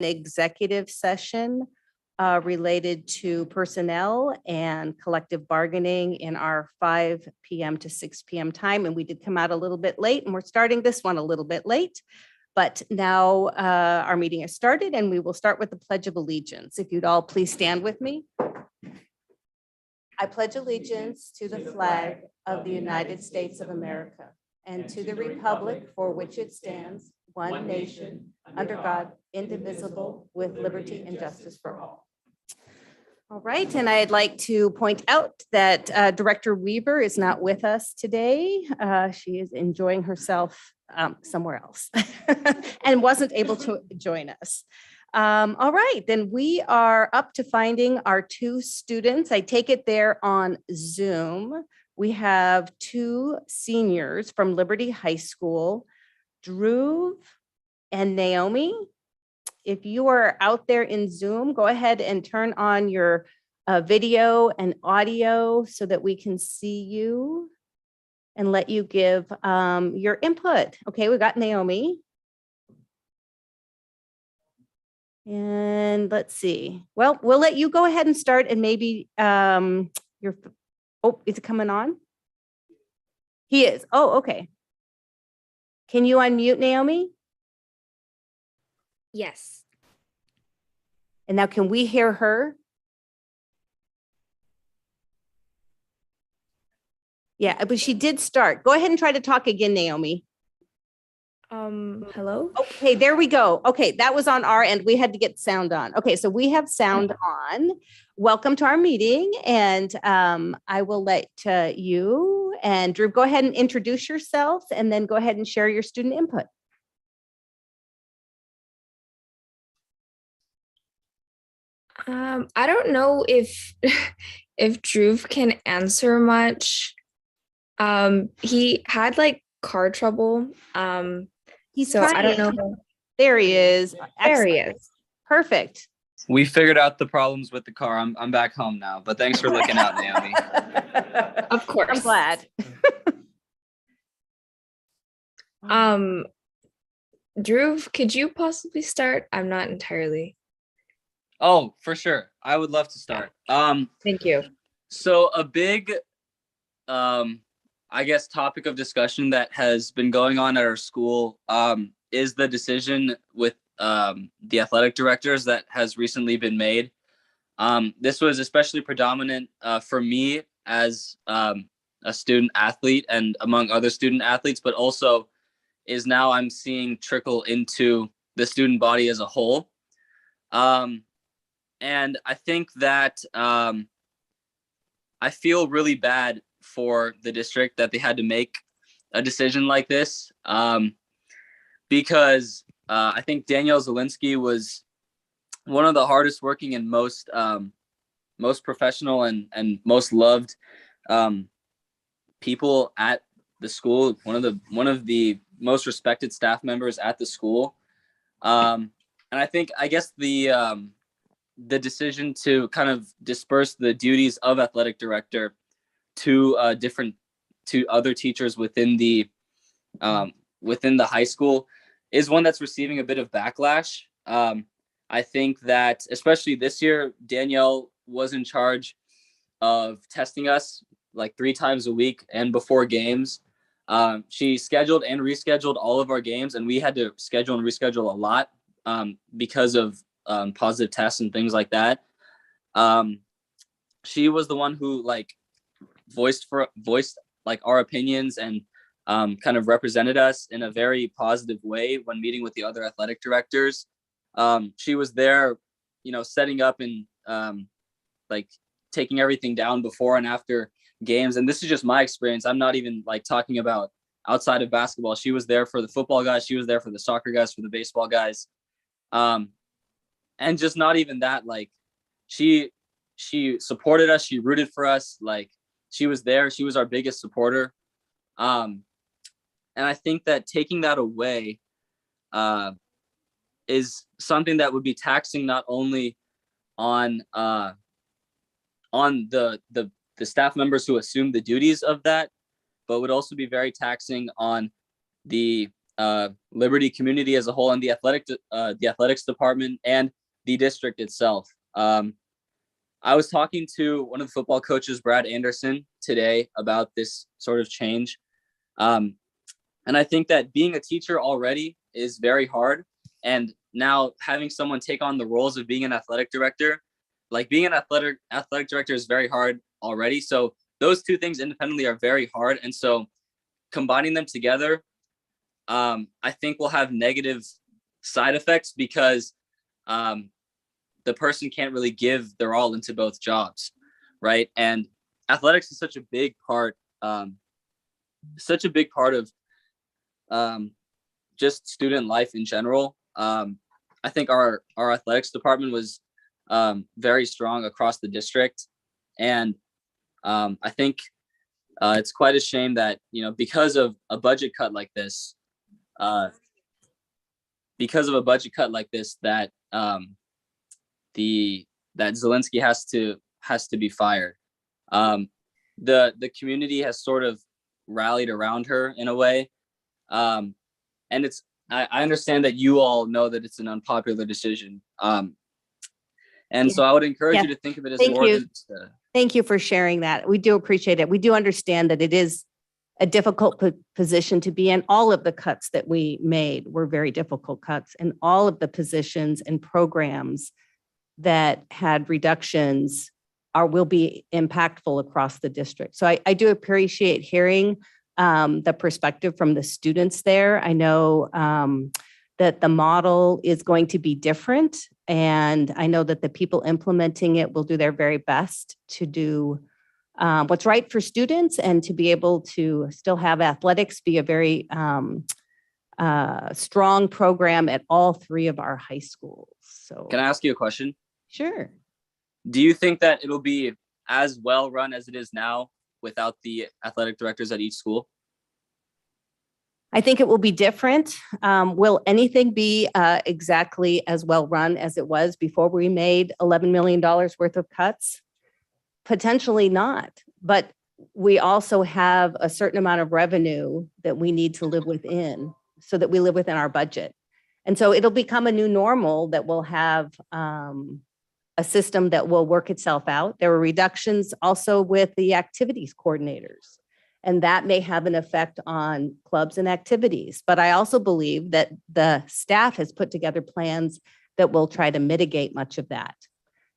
executive session related to personnel and collective bargaining in our 5 p.m. to 6 p.m. time. And we did come out a little bit late, and we're starting this one a little bit late. But now our meeting has started, and we will start with the Pledge of Allegiance. If you'd all please stand with me. I pledge allegiance to the flag of the United States of America and to the republic for which it stands, one nation, under God, indivisible, with liberty and justice for all. All right, and I'd like to point out that Director Weaver is not with us today. She is enjoying herself somewhere else and wasn't able to join us. All right, then we are up to finding our 2 students. I take it they're on Zoom. We have 2 seniors from Liberty High School, Dhruv and Naomi. If you are out there in Zoom, go ahead and turn on your video and audio so that we can see you and let you give your input. Okay, we got Naomi. And let's see. Well, we'll let you go ahead and start, and maybe is it coming on? He is. Oh, okay. Can you unmute Naomi? Yes. And now can we hear her? Yeah, but she did start. Go ahead and try to talk again, Naomi. Hello? Okay, there we go. Okay, that was on our end. We had to get sound on. Okay, so we have sound on. Welcome to our meeting. And I will let you and Dhruv go ahead and introduce yourself, and then go ahead and share your student input. I don't know if if Dhruv can answer much. He had like car trouble. So I don't know. There he is. There he is. Perfect. We figured out the problems with the car. I'm back home now, but thanks for looking out, Naomi. Of course. I'm glad. Dhruv, could you possibly start? I'm not entirely. Oh, for sure. I would love to start. Thank you. So a big, I guess, topic of discussion that has been going on at our school is the decision with the athletic directors that has recently been made. This was especially predominant for me as a student athlete and among other student athletes, but also is now I'm seeing trickle into the student body as a whole. And I think that I feel really bad for the district that they had to make a decision like this because I think Danielle Zielinski was one of the hardest working and most professional and most loved people at the school. One of the most respected staff members at the school. And I guess the decision to kind of disperse the duties of athletic director to other teachers within the high school is one that's receiving a bit of backlash. I think that especially this year, Danielle was in charge of testing us like 3 times a week and before games. She scheduled and rescheduled all of our games, and we had to schedule and reschedule a lot because of positive tests and things like that. She was the one who like voiced like our opinions and kind of represented us in a very positive way when meeting with the other athletic directors. She was there, setting up and like taking everything down before and after games. And this is just my experience. I'm not even like talking about outside of basketball. She was there for the football guys. She was there for the soccer guys, for the baseball guys. And just not even that, like she supported us. She rooted for us. Like she was there. She was our biggest supporter. And I think that taking that away is something that would be taxing not only on the staff members who assume the duties of that, but would also be very taxing on the Liberty community as a whole, and the athletics department and the district itself. I was talking to one of the football coaches, Brad Anderson, today about this sort of change. And I think that being a teacher already is very hard. And now having someone take on the roles of being an athletic director, like being an athletic director is very hard already. So those two things independently are very hard. And so combining them together, I think will have negative side effects because the person can't really give their all into both jobs, right? And athletics is such a big part of just student life in general. I think our athletics department was very strong across the district, and I think it's quite a shame that, you know, because of a budget cut like this, that that Zelensky has to be fired. The community has sort of rallied around her in a way, and I understand that you all know that it's an unpopular decision, and so I would encourage you to think of it as Thank more you. than just Thank you for sharing that. We do appreciate it. We do understand that it is a difficult position to be in. All of the cuts that we made were very difficult cuts, and all of the positions and programs that had reductions will be impactful across the district. So I do appreciate hearing the perspective from the students there. I know that the model is going to be different, and I know that the people implementing it will do their very best to do what's right for students and to be able to still have athletics be a very strong program at all three of our high schools. So Can I ask you a question? Sure. Do you think that it'll be as well run as it is now without the athletic directors at each school? I think it will be different. Will anything be exactly as well run as it was before we made $11 million worth of cuts? Potentially not, but we also have a certain amount of revenue that we need to live within so that we live within our budget. And so it'll become a new normal that will have a system that will work itself out. There were reductions also with the activities coordinators, and that may have an effect on clubs and activities. But I also believe that the staff has put together plans that will try to mitigate much of that.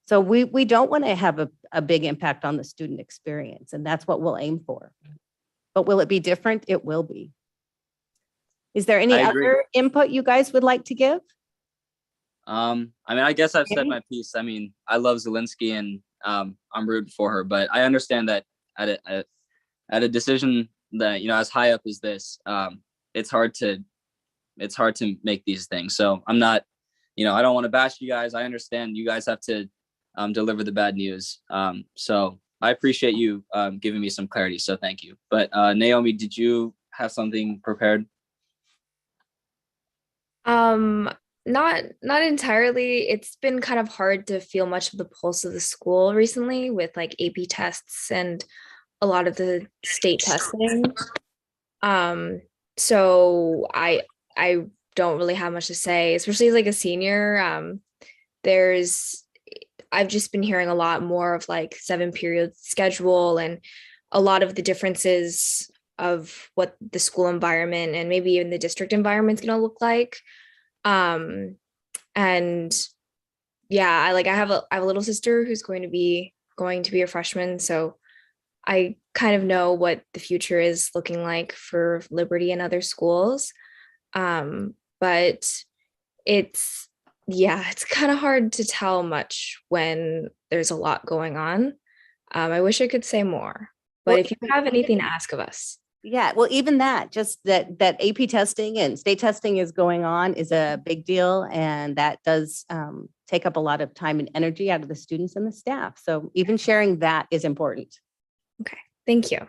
So we don't want to have a big impact on the student experience, and that's what we'll aim for. But will it be different? It will be. Is there any I agree. other input you guys would like to give? I mean, I guess I've said my piece. I mean, I love Zelensky and I'm rooting for her, but I understand that at a decision that, you know, as high up as this, it's hard to make these things. So I'm not, you know, I don't want to bash you guys. I understand you guys have to deliver the bad news. So I appreciate you giving me some clarity. So thank you. But Naomi, did you have something prepared? Not entirely. It's been kind of hard to feel much of the pulse of the school recently with like AP tests and a lot of the state testing. So I don't really have much to say, especially as like a senior. I've just been hearing a lot more of like 7-period schedule and a lot of the differences of what the school environment and maybe even the district environment is going to look like. And yeah, I have a little sister who's going to be a freshman. So I kind of know what the future is looking like for Liberty and other schools. But it's kind of hard to tell much when there's a lot going on. I wish I could say more, but if you have anything to ask of us. Yeah, well, even that, just that AP testing and state testing is going on is a big deal. And that does take up a lot of time and energy out of the students and the staff. So even sharing that is important. Okay, thank you.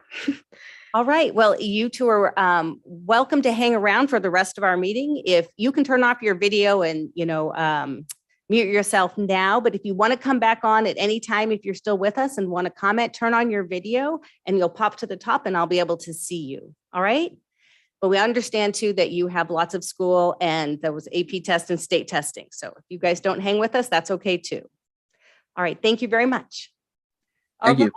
All right, well, you two are welcome to hang around for the rest of our meeting. If you can turn off your video and, mute yourself now, but if you want to come back on at any time, if you're still with us and want to comment, turn on your video and you'll pop to the top and I'll be able to see you. All right. But we understand too that you have lots of school and there was AP test and state testing. So if you guys don't hang with us, that's okay too. All right, thank you very much. Thank you.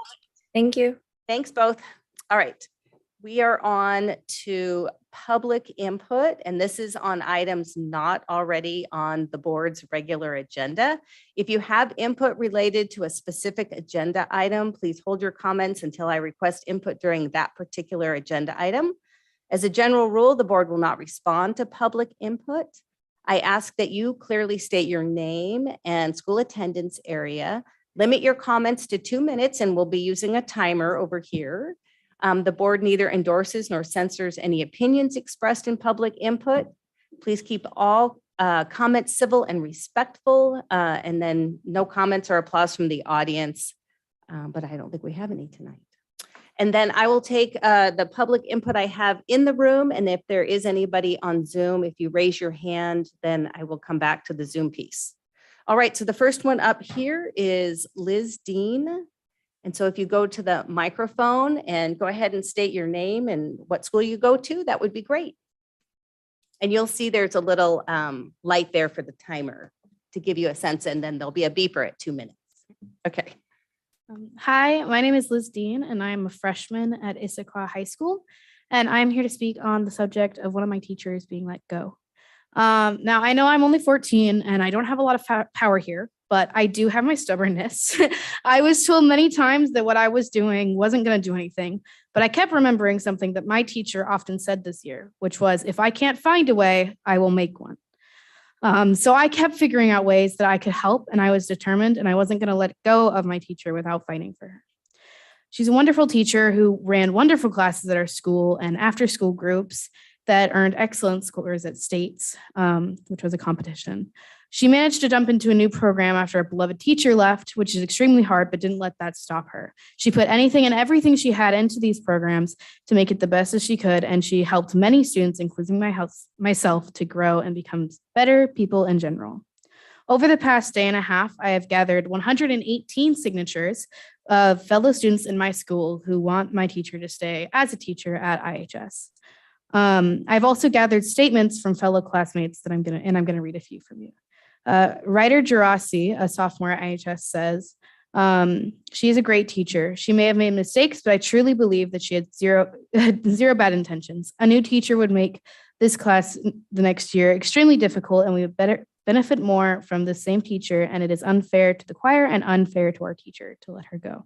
Thank you. Thanks both. All right. We are on to public input, and this is on items not already on the board's regular agenda. If you have input related to a specific agenda item, please hold your comments until I request input during that particular agenda item. As a general rule, the board will not respond to public input. I ask that you clearly state your name and school attendance area. Limit your comments to 2 minutes, and we'll be using a timer over here. The board neither endorses nor censors any opinions expressed in public input. Please keep all comments civil and respectful, and then no comments or applause from the audience, but I don't think we have any tonight. And then I will take the public input I have in the room, and if there is anybody on Zoom, if you raise your hand, then I will come back to the Zoom piece. All right, so the first one up here is Liz Dean. And so if you go to the microphone and go ahead and state your name and what school you go to, that would be great. And you'll see there's a little light there for the timer to give you a sense, and then there'll be a beeper at 2 minutes. Okay. Hi, my name is Liz Dean, and I'm a freshman at Issaquah High School, and I'm here to speak on the subject of one of my teachers being let go. Now, I know I'm only 14, and I don't have a lot of power here, but I do have my stubbornness. I was told many times that what I was doing wasn't going to do anything, but I kept remembering something that my teacher often said this year, which was, if I can't find a way, I will make one. So I kept figuring out ways that I could help, and I was determined, and I wasn't going to let go of my teacher without fighting for her. She's a wonderful teacher who ran wonderful classes at our school and after-school groups that earned excellent scores at states, which was a competition. She managed to jump into a new program after a beloved teacher left, which is extremely hard, but didn't let that stop her. She put anything and everything she had into these programs to make it the best as she could, and she helped many students, including myself, to grow and become better people in general. Over the past day and a half, I have gathered 118 signatures of fellow students in my school who want my teacher to stay as a teacher at IHS. I've also gathered statements from fellow classmates that I'm gonna read a few from you. Ryder Gerasi, a sophomore at IHS, says, she is a great teacher. She may have made mistakes, but I truly believe that she had zero bad intentions. A new teacher would make this class the next year extremely difficult, and we would benefit more from the same teacher, and it is unfair to the choir and unfair to our teacher to let her go.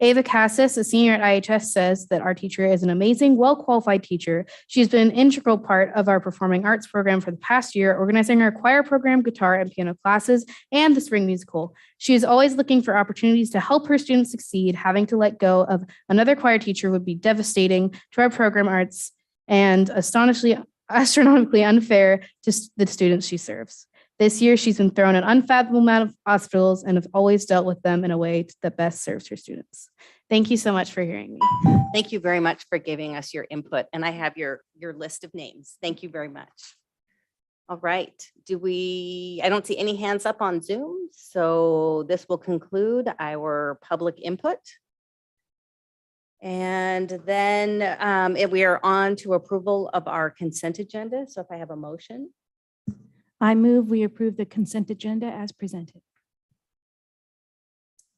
Ava Cassis, a senior at IHS, says that our teacher is an amazing, well-qualified teacher. She's been an integral part of our performing arts program for the past year, organizing our choir program, guitar and piano classes, and the spring musical. She is always looking for opportunities to help her students succeed. Having to let go of another choir teacher would be devastating to our program arts and astronomically unfair to the students she serves. This year, she's been thrown an unfathomable amount of obstacles and have always dealt with them in a way that best serves her students. Thank you so much for hearing me. Thank you very much for giving us your input. And I have your list of names. Thank you very much. All right. I don't see any hands up on Zoom. So this will conclude our public input. And then we are on to approval of our consent agenda. So if I have a motion. I move we approve the consent agenda as presented.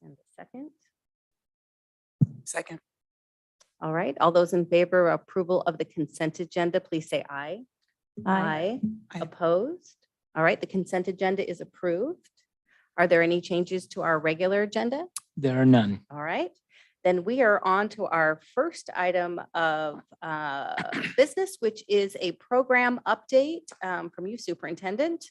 And a second. Second. All right. All those in favor of approval of the consent agenda, please say aye. Aye. Aye. Opposed? All right. The consent agenda is approved. Are there any changes to our regular agenda? There are none. All right. Then we are on to our first item of business, which is a program update from you, Superintendent.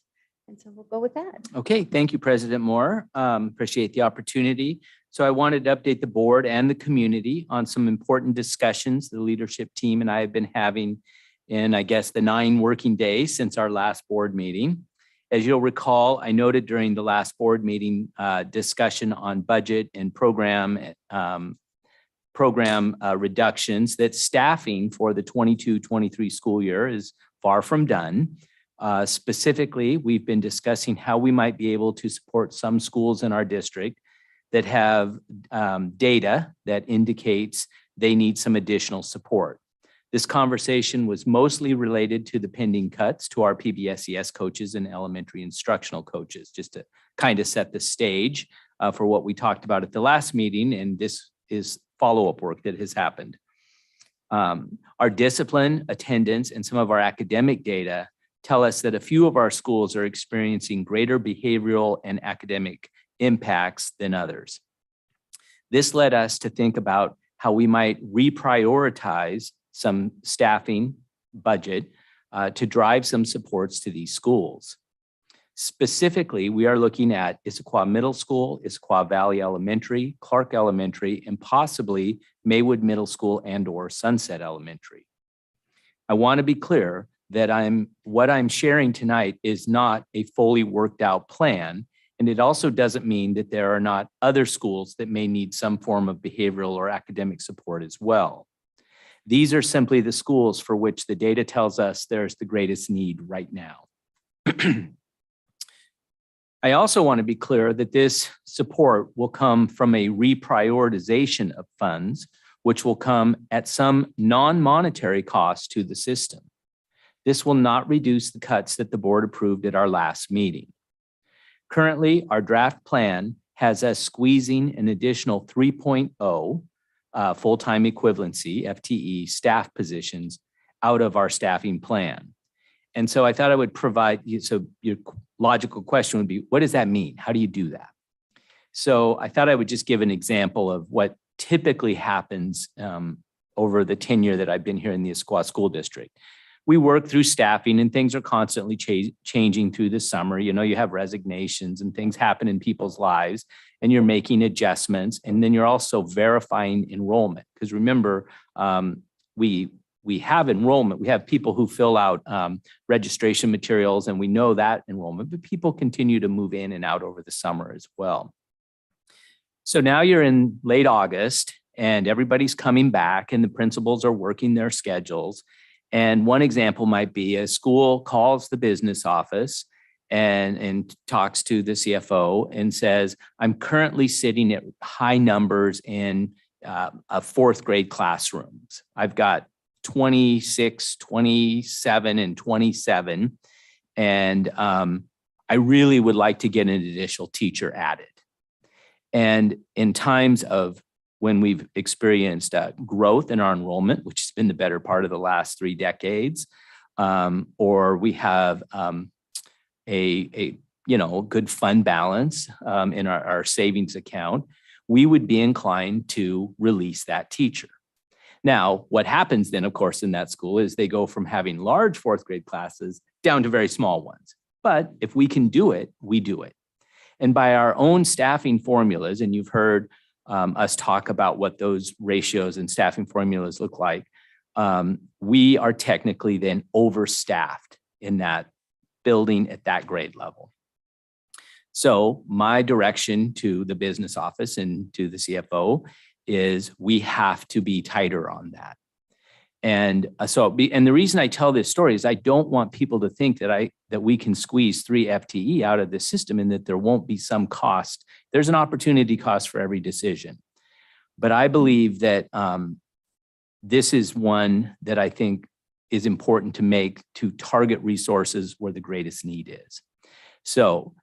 And so we'll go with that. Okay, thank you, President Moore. Appreciate the opportunity. So I wanted to update the board and the community on some important discussions the leadership team and I have been having in, I guess, the 9 working days since our last board meeting. As you'll recall, I noted during the last board meeting discussion on budget and program reductions that staffing for the 22-23 school year is far from done. Specifically, we've been discussing how we might be able to support some schools in our district that have data that indicates they need some additional support. This conversation was mostly related to the pending cuts to our PBSES coaches and elementary instructional coaches, just to kind of set the stage for what we talked about at the last meeting. And this is follow-up work that has happened. Our discipline, attendance, and some of our academic data tell us that a few of our schools are experiencing greater behavioral and academic impacts than others. This led us to think about how we might reprioritize some staffing budget to drive some supports to these schools. Specifically, we are looking at Issaquah Middle School, Issaquah Valley Elementary, Clark Elementary, and possibly Maywood Middle School and/or Sunset Elementary. I want to be clear that what I'm sharing tonight is not a fully worked out plan, and it also doesn't mean that there are not other schools that may need some form of behavioral or academic support as well. These are simply the schools for which the data tells us there's the greatest need right now. I also want to be clear that this support will come from a reprioritization of funds, which will come at some non-monetary cost to the system. This will not reduce the cuts that the board approved at our last meeting. Currently, our draft plan has us squeezing an additional 3.0 full-time equivalency, FTE, staff positions out of our staffing plan. And so I thought I would provide you, so your logical question would be, what does that mean? How do you do that? So I thought I would just give an example of what typically happens over the tenure that I've been here in the Issaquah School District. We work through staffing and things are constantly changing through the summer. You know, you have resignations and things happen in people's lives and you're making adjustments. And then you're also verifying enrollment. Because remember, we have enrollment. We have people who fill out registration materials and we know that enrollment, but people continue to move in and out over the summer as well. So now you're in late August and everybody's coming back and the principals are working their schedules. And one example might be a school calls the business office and talks to the CFO and says, I'm currently sitting at high numbers in fourth grade classrooms. I've got 26, 27, and 27. And I really would like to get an additional teacher added. And in times of when we've experienced growth in our enrollment, which has been the better part of the last 3 decades, or we have a good fund balance in our savings account, we would be inclined to release that teacher. Now, what happens then, of course, in that school is they go from having large fourth grade classes down to very small ones. But if we can do it, we do it. And by our own staffing formulas, and you've heard us talk about what those ratios and staffing formulas look like, we are technically then overstaffed in that building at that grade level. So my direction to the business office and to the CFO is we have to be tighter on that. And and the reason I tell this story is I don't want people to think that we can squeeze 3 FTE out of the system and that there won't be some cost. There's an opportunity cost for every decision. But I believe that this is one that I think is important to make to target resources where the greatest need is. So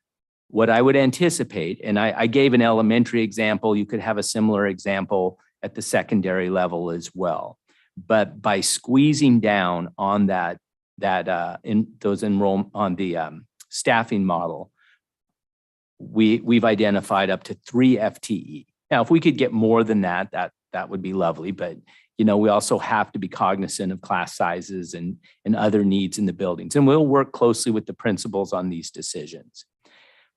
what I would anticipate, and I gave an elementary example, you could have a similar example at the secondary level as well. But by squeezing down on on the staffing model, we've identified up to 3 FTE. Now, if we could get more than that would be lovely. But we also have to be cognizant of class sizes and other needs in the buildings. And we'll work closely with the principals on these decisions.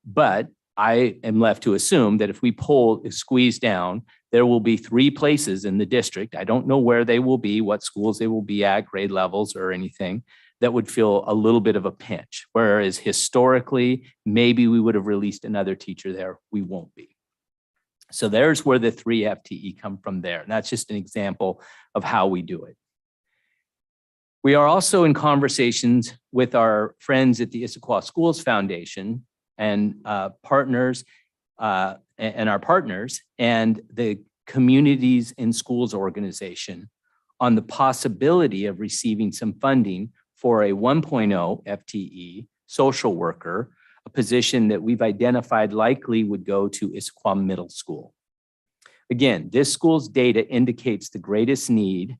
But I am left to assume that if we squeeze down, there will be 3 places in the district. I don't know where they will be, what schools they will be at, grade levels or anything, that would feel a little bit of a pinch. Whereas historically, maybe we would have released another teacher there. We won't be. So there's where the 3 FTE come from there. And that's just an example of how we do it. We are also in conversations with our friends at the Issaquah Schools Foundation and partners and our partners and the Communities in Schools organization on the possibility of receiving some funding for a 1.0 FTE social worker, a position that we've identified likely would go to Issaquah Middle School. Again, this school's data indicates the greatest need.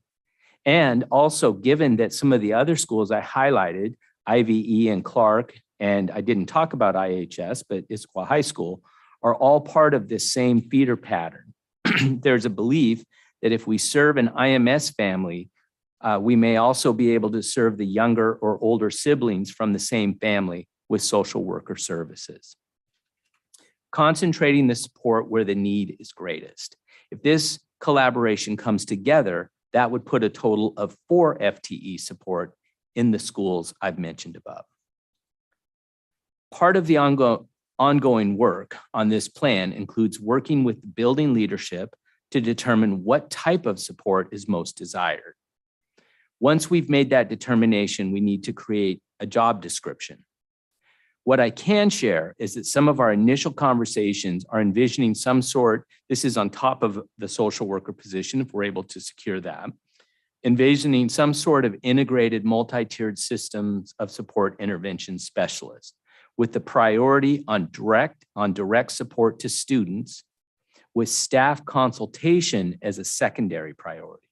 And also, given that some of the other schools I highlighted, IVE and Clark, and I didn't talk about IHS, but Issaquah High School, are all part of this same feeder pattern. There's a belief that if we serve an IMS family, we may also be able to serve the younger or older siblings from the same family with social worker services. Concentrating the support where the need is greatest. If this collaboration comes together, that would put a total of 4 FTE support in the schools I've mentioned above. Part of the ongoing work on this plan includes working with the building leadership to determine what type of support is most desired. Once we've made that determination, we need to create a job description. What I can share is that some of our initial conversations are envisioning some sort, this is on top of the social worker position, if we're able to secure that, envisioning some sort of integrated multi-tiered systems of support intervention specialists with the priority on direct support to students, with staff consultation as a secondary priority.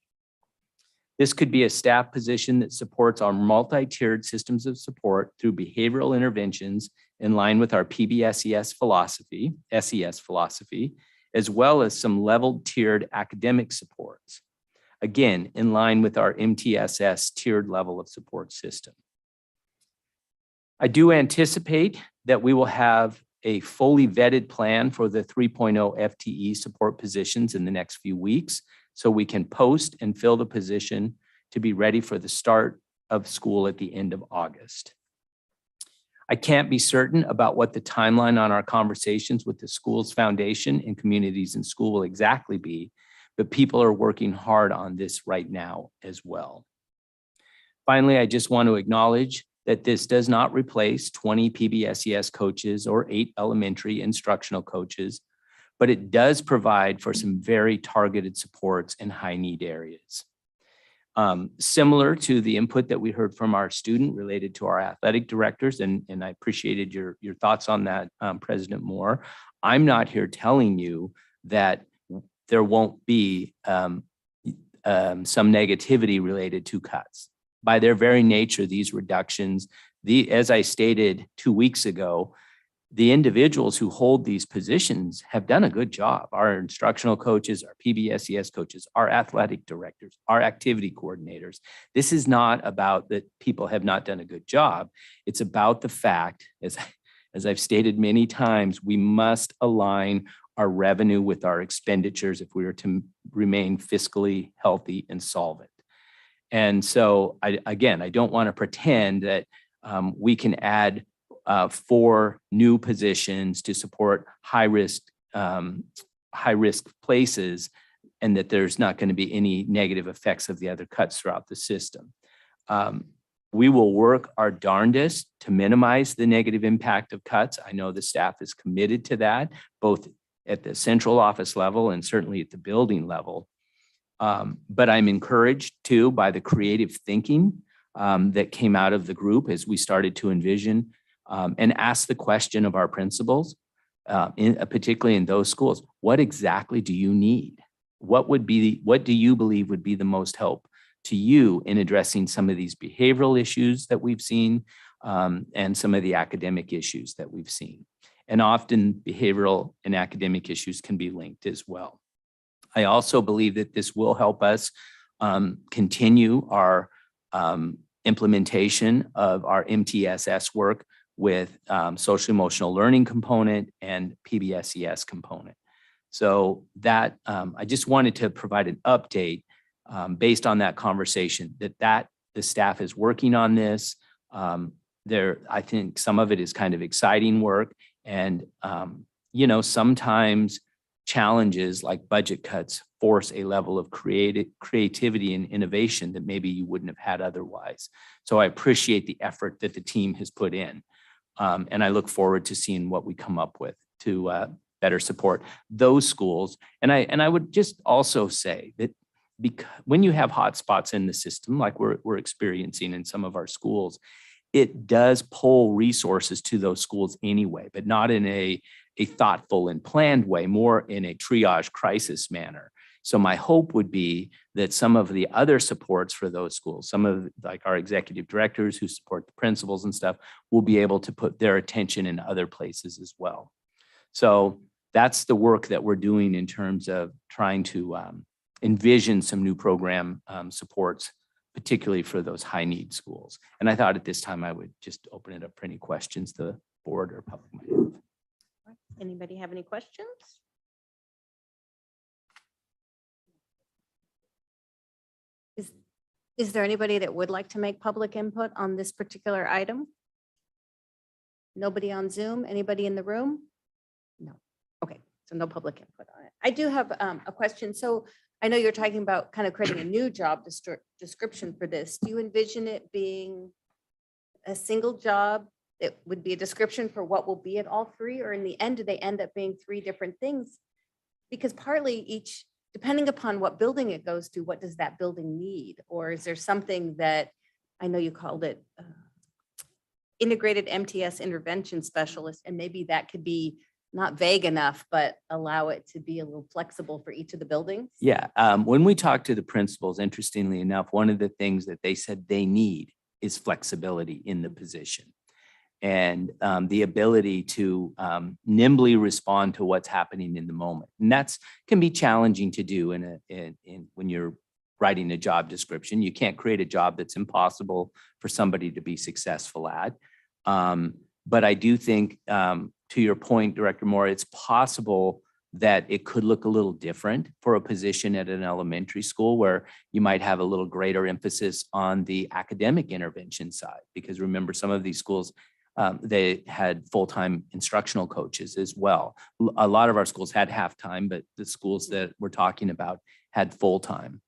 This could be a staff position that supports our multi-tiered systems of support through behavioral interventions in line with our PBSES philosophy, SES philosophy, as well as some leveled tiered academic supports. Again, in line with our MTSS tiered level of support system. I do anticipate that we will have a fully vetted plan for the 3.0 FTE support positions in the next few weeks, so we can post and fill the position to be ready for the start of school at the end of August. I can't be certain about what the timeline on our conversations with the school's foundation and communities in school will exactly be, but people are working hard on this right now as well. Finally, I just want to acknowledge that this does not replace 20 PBSES coaches or 8 elementary instructional coaches, but it does provide for some very targeted supports in high need areas. Similar to the input that we heard from our student related to our athletic directors, and I appreciated your thoughts on that, President Moore. I'm not here telling you that there won't be some negativity related to cuts. By their very nature, these reductions, as I stated 2 weeks ago, the individuals who hold these positions have done a good job. Our instructional coaches, our PBSES coaches, our athletic directors, our activity coordinators. This is not about that people have not done a good job. It's about the fact, as I've stated many times, we must align our revenue with our expenditures if we are to remain fiscally healthy and solvent. And so, I don't want to pretend that we can add 4 new positions to support high risk places, and that there's not going to be any negative effects of the other cuts throughout the system. We will work our darndest to minimize the negative impact of cuts. I know the staff is committed to that, both at the central office level and certainly at the building level. But I'm encouraged too by the creative thinking that came out of the group as we started to envision and ask the question of our principals, particularly in those schools, what exactly do you need? What do you believe would be the most help to you in addressing some of these behavioral issues that we've seen and some of the academic issues that we've seen? And often behavioral and academic issues can be linked as well. I also believe that this will help us continue our implementation of our MTSS work with social emotional learning component and PBSES component. So that I just wanted to provide an update based on that conversation that the staff is working on this. I think some of it is kind of exciting work, and sometimes challenges like budget cuts force a level of creativity and innovation that maybe you wouldn't have had otherwise. So I appreciate the effort that the team has put in. And I look forward to seeing what we come up with to better support those schools. And I would just also say that because when you have hotspots in the system, like we're experiencing in some of our schools, it does pull resources to those schools anyway, but not in a thoughtful and planned way, more in a triage crisis manner. So my hope would be that some of the other supports for those schools, some of like our executive directors who support the principals and stuff, will be able to put their attention in other places as well. So that's the work that we're doing in terms of trying to envision some new program supports, particularly for those high need schools. And I thought at this time I would just open it up for any questions the board or public might have. Anybody have any questions? Is there anybody that would like to make public input on this particular item? Nobody on Zoom? Anybody in the room? No. Okay, so no public input on it. I do have a question. So I know you're talking about kind of creating a new job description for this. Do you envision it being a single job? It would be a description for what will be at all three, or in the end, do they end up being three different things? Because partly each, depending upon what building it goes to, what does that building need? Or is there something that, I know you called it integrated MTS intervention specialist, and maybe that could be not vague enough, but allow it to be a little flexible for each of the buildings? Yeah, when we talked to the principals, interestingly enough, one of the things that they said they need is flexibility in the position. And the ability to nimbly respond to what's happening in the moment. And that's can be challenging to do when you're writing a job description. You can't create a job that's impossible for somebody to be successful at. But I do think, to your point, Director Moore, it's possible that it could look a little different for a position at an elementary school where you might have a little greater emphasis on the academic intervention side. Because remember, some of these schools, they had full-time instructional coaches as well. A lot of our schools had half-time, but the schools that we're talking about had full-time.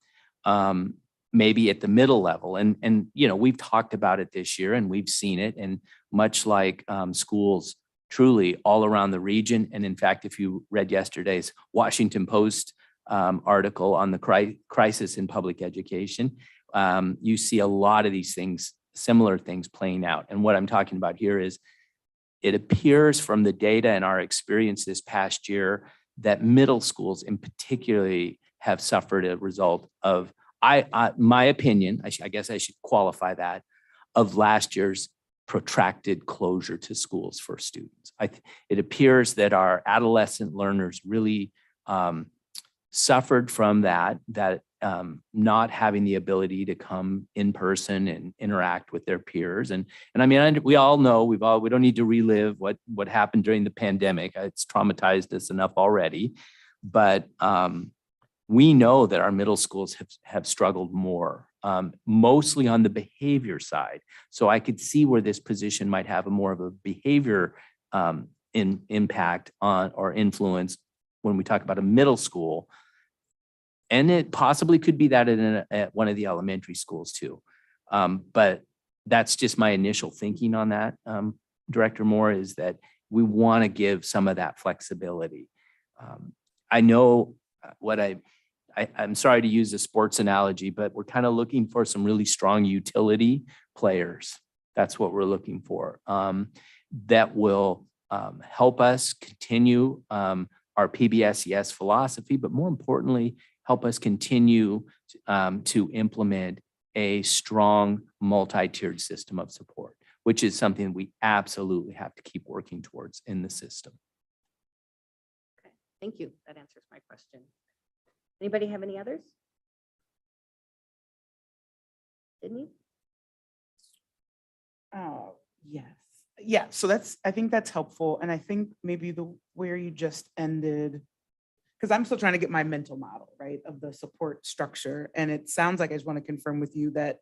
Maybe at the middle level. And you know, we've talked about it this year and we've seen it. And much like schools truly all around the region. And in fact, if you read yesterday's Washington Post article on the crisis in public education, you see a lot of these things, similar things playing out. And what I'm talking about here is it appears from the data and our experience this past year that middle schools in particularly have suffered a result of, my opinion, I guess I should qualify that, of last year's protracted closure to schools for students. It appears that our adolescent learners really suffered from that not having the ability to come in person and interact with their peers. And I mean, we all know, we don't need to relive what happened during the pandemic. It's traumatized us enough already, but we know that our middle schools have struggled more, mostly on the behavior side. So I could see where this position might have a more of a behavior impact on or influence when we talk about a middle school. And it possibly could be that at one of the elementary schools too. But that's just my initial thinking on that, Director Moore, is that we want to give some of that flexibility. I know I'm sorry to use a sports analogy, but we're kind of looking for some really strong utility players. That's what we're looking for, that will help us continue our PBSES philosophy, but more importantly, help us continue to implement a strong multi-tiered system of support, which is something we absolutely have to keep working towards in the system. Okay, thank you. That answers my question. Anybody have any others? Sydney? Yes. Yeah, so I think that's helpful. And I think maybe where you just ended, because I'm still trying to get my mental model, right, of the support structure. And it sounds like I just want to confirm with you that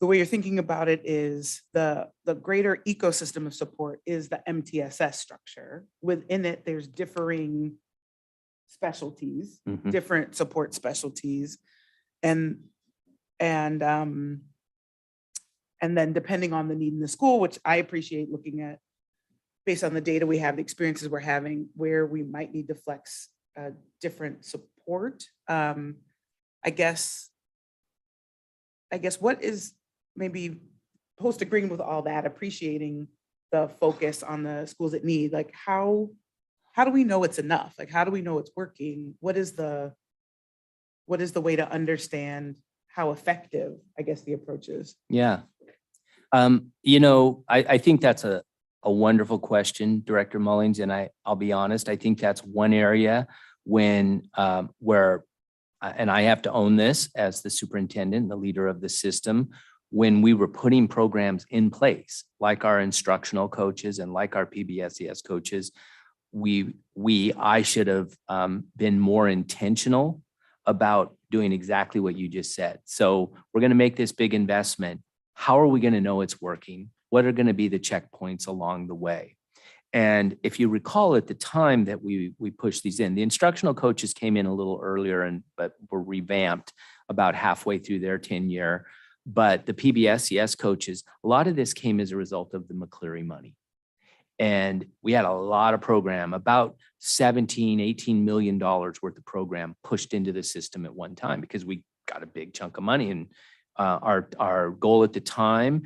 the way you're thinking about it is the greater ecosystem of support is the MTSS structure. Within it, there's differing specialties, different support specialties. And then depending on the need in the school, which I appreciate looking at based on the data we have, the experiences we're having, where we might need to flex different support. I I guess what is maybe post agreeing with all that, appreciating the focus on the schools that need, like how do we know it's enough? Like, how do we know it's working? What is the way to understand how effective, I guess, the approach is? Yeah. I think that's a wonderful question, Director Mullings, and I'll be honest, I think that's one area where and I have to own this as the superintendent, the leader of the system, when we were putting programs in place, like our instructional coaches and like our PBSES coaches, I should have been more intentional about doing exactly what you just said. So we're going to make this big investment. How are we going to know it's working? What are going to be the checkpoints along the way? And if you recall at the time that we pushed these in, the instructional coaches came in a little earlier but were revamped about halfway through their tenure. But the PBSES coaches, a lot of this came as a result of the McCleary money. And we had a lot of program, about $17-18 million worth of program pushed into the system at one time because we got a big chunk of money. And our goal at the time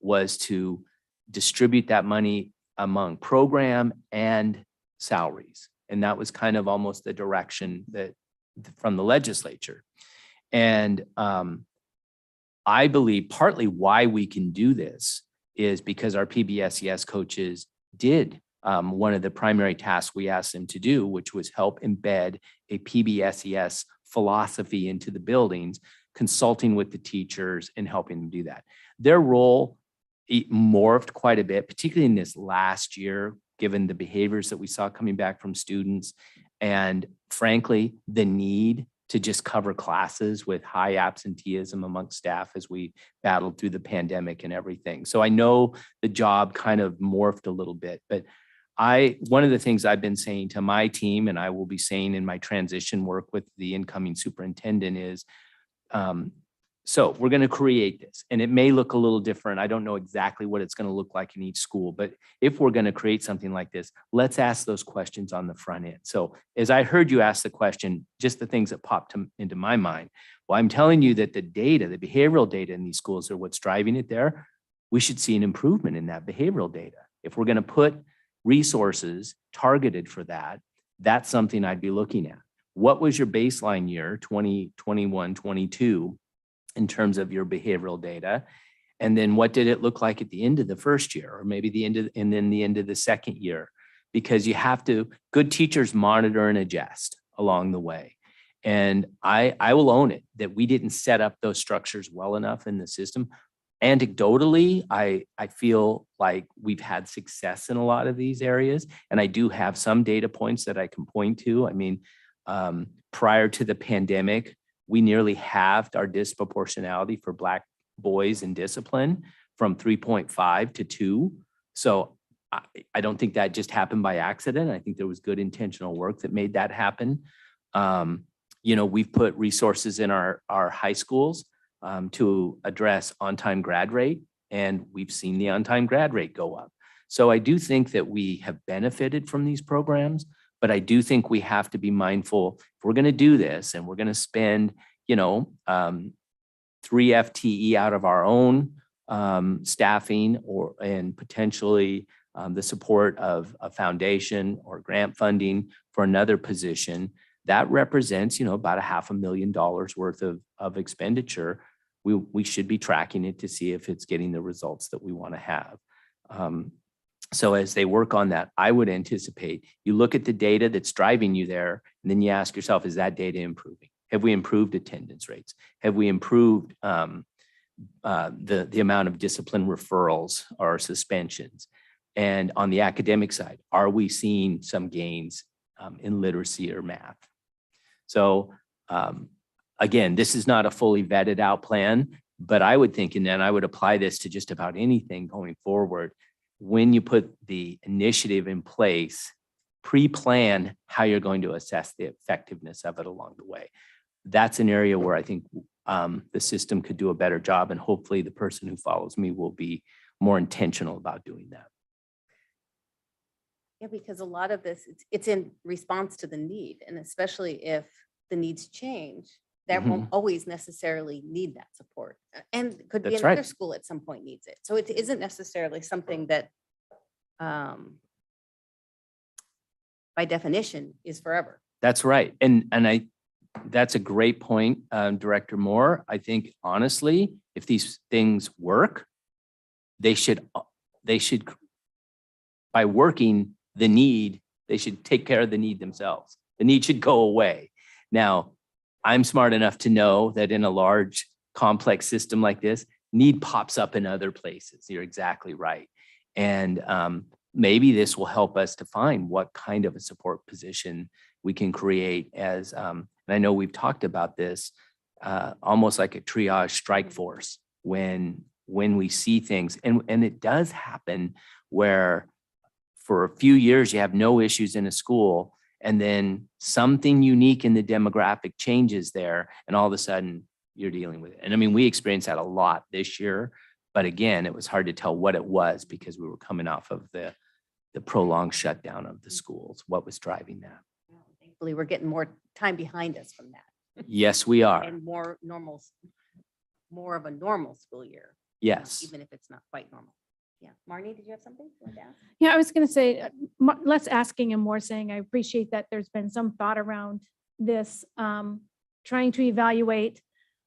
was to distribute that money among program and salaries. And that was kind of almost the direction that from the legislature. And I believe partly why we can do this is because our PBSES coaches did one of the primary tasks we asked them to do, which was help embed a PBSES philosophy into the buildings, consulting with the teachers and helping them do that. Their role morphed quite a bit, particularly in this last year, given the behaviors that we saw coming back from students and frankly, the need to just cover classes with high absenteeism amongst staff as we battled through the pandemic and everything. So I know the job kind of morphed a little bit, but one of the things I've been saying to my team, and I will be saying in my transition work with the incoming superintendent is, so we're going to create this and it may look a little different. I don't know exactly what it's going to look like in each school, but if we're going to create something like this, let's ask those questions on the front end. So as I heard you ask the question, just the things that popped into my mind, well, I'm telling you that the data, the behavioral data in these schools are what's driving it there. We should see an improvement in that behavioral data. If we're going to put resources targeted for that, that's something I'd be looking at. What was your baseline year, 2021, 22? In terms of your behavioral data. And then what did it look like at the end of the first year or maybe the end of the second year? Because you have to, good teachers monitor and adjust along the way. And I will own it that we didn't set up those structures well enough in the system. Anecdotally, I feel like we've had success in a lot of these areas. And I do have some data points that I can point to. I mean, prior to the pandemic, we nearly halved our disproportionality for Black boys in discipline from 3.5 to 2. So I don't think that just happened by accident. I think there was good intentional work that made that happen. We've put resources in our high schools to address on-time grad rate, and we've seen the on-time grad rate go up. So I do think that we have benefited from these programs. But I do think we have to be mindful if we're going to do this and we're going to spend, 3 FTE out of our own staffing and potentially the support of a foundation or grant funding for another position, that represents, about $500,000 worth of expenditure. We should be tracking it to see if it's getting the results that we want to have. So as they work on that, I would anticipate you look at the data that's driving you there, and then you ask yourself, is that data improving? Have we improved attendance rates? Have we improved the amount of discipline referrals or suspensions? And on the academic side, are we seeing some gains in literacy or math? So again, this is not a fully vetted out plan, but I would think, and then I would apply this to just about anything going forward. When you put the initiative in place, pre-plan how you're going to assess the effectiveness of it along the way. That's an area where I think the system could do a better job, and hopefully the person who follows me will be more intentional about doing that. Yeah, because a lot of this, it's in response to the need, and especially if the needs change, that Mm-hmm. won't always necessarily need that support. And could be That's another right. school at some point needs it. So it isn't necessarily something that by definition is forever. That's right. That's a great point, Director Moore. I think honestly, if these things work, they should, by working the need, they should take care of the need themselves. The need should go away. Now, I'm smart enough to know that in a large, complex system like this, need pops up in other places. You're exactly right. And maybe this will help us to find what kind of a support position we can create as, and I know we've talked about this, almost like a triage strike force when we see things. And it does happen where for a few years you have no issues in a school, and then something unique in the demographic changes there, and all of a sudden you're dealing with it. And I mean, we experienced that a lot this year, but again, it was hard to tell what it was because we were coming off of the prolonged shutdown of the schools. What was driving that? Thankfully, we're getting more time behind us from that Yes, we are. and more of a normal school year. Yes. Even if it's not quite normal. Yeah. Marnie, did you have something you wanted to ask? Yeah, I was going to say, less asking and more saying, I appreciate that there's been some thought around this, trying to evaluate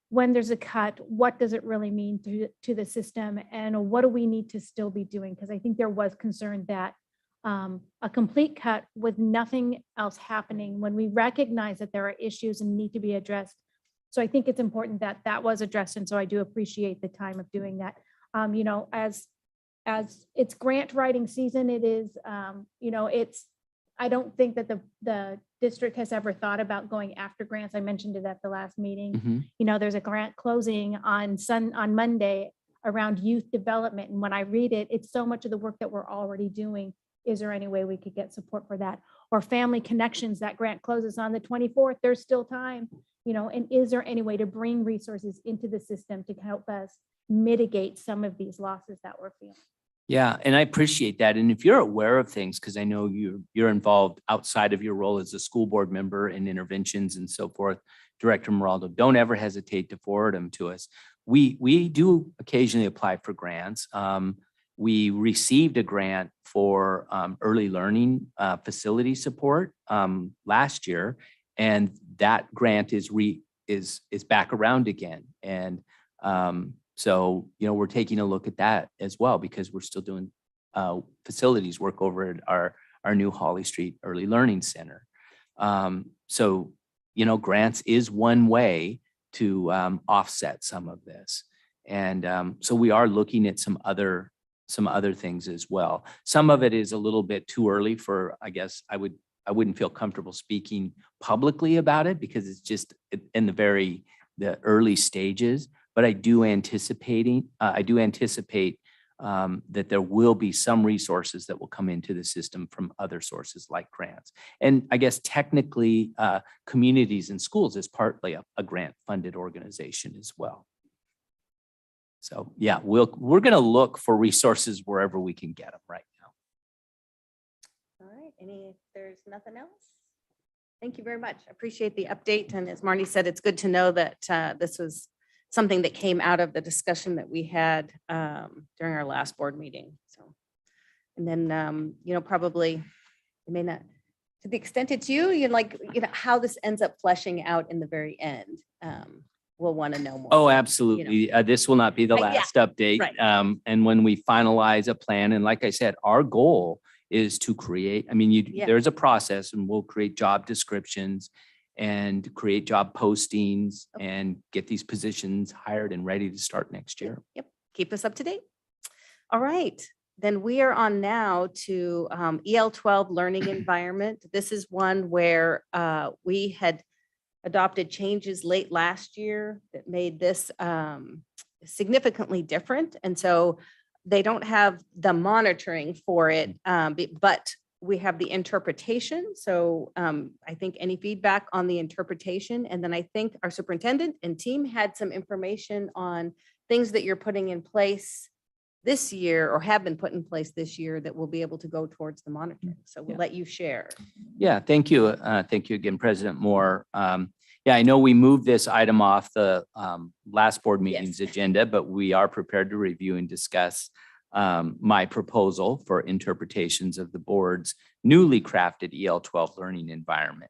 when there's a cut, what does it really mean to the system, and what do we need to still be doing? Because I think there was concern that a complete cut with nothing else happening, when we recognize that there are issues and need to be addressed. So I think it's important that that was addressed. And so I do appreciate the time of doing that. You know, as it's grant writing season, it is, you know, I don't think that the district has ever thought about going after grants. I mentioned it at the last meeting. Mhm. You know, there's a grant closing on Monday around youth development. And when I read it, it's so much of the work that we're already doing. Is there any way we could get support for that? Or family connections, that grant closes on the 24th, there's still time, you know, and is there any way to bring resources into the system to help us mitigate some of these losses that we're feeling? Yeah, and I appreciate that. And if you're aware of things, because I know you're involved outside of your role as a school board member in interventions and so forth, Director Moraldo, don't ever hesitate to forward them to us. We do occasionally apply for grants. We received a grant for early learning facility support last year, and that grant is back around again. And so, you know, we're taking a look at that as well, because we're still doing facilities work over at our new Holly Street Early Learning Center. So, you know, grants is one way to offset some of this. And so we are looking at some other things as well. Some of it is a little bit too early for, I guess, I wouldn't feel comfortable speaking publicly about it because it's just in the early stages. But I do anticipate that there will be some resources that will come into the system from other sources like grants. And I guess technically communities and schools is partly a grant funded organization as well. So yeah, we're going to look for resources wherever we can get them right now. All right. If there's nothing else. Thank you very much. I appreciate the update. And as Marnie said, it's good to know that this was something that came out of the discussion that we had during our last board meeting. So, and then, you know, probably it may not, to the extent it's you know, how this ends up fleshing out in the very end. We'll want to know more. Oh, absolutely. This will not be the Yeah, last update. right. And when we finalize a plan, and like I said, our goal is to create, I mean, Yeah. there's a process, and we'll create job descriptions and create job postings and get these positions hired and ready to start next year. Yep. Keep us up to date. All right. Then we are on now to EL12 learning environment. This is one where we had adopted changes late last year that made this significantly different. And so they don't have the monitoring for it, but we have the interpretation. So I think any feedback on the interpretation, and then I think our superintendent and team had some information on things that you're putting in place this year or have been put in place this year that will be able to go towards the monitoring. So we'll let you share. Yeah, thank you. Thank you again, President Moore. Yeah, I know we moved this item off the last board Yes. meeting's agenda, but we are prepared to review and discuss my proposal for interpretations of the board's newly crafted EL 12 learning environment.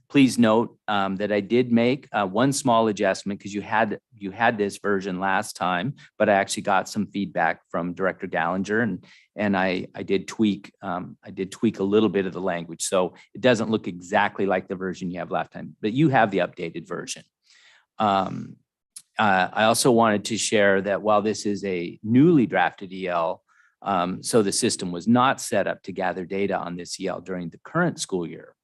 Please note that I did make one small adjustment because you had this version last time, but I actually got some feedback from Director Gallinger and I did tweak a little bit of the language. So it doesn't look exactly like the version you have last time, but you have the updated version. I also wanted to share that while this is a newly drafted EL, so the system was not set up to gather data on this EL during the current school year.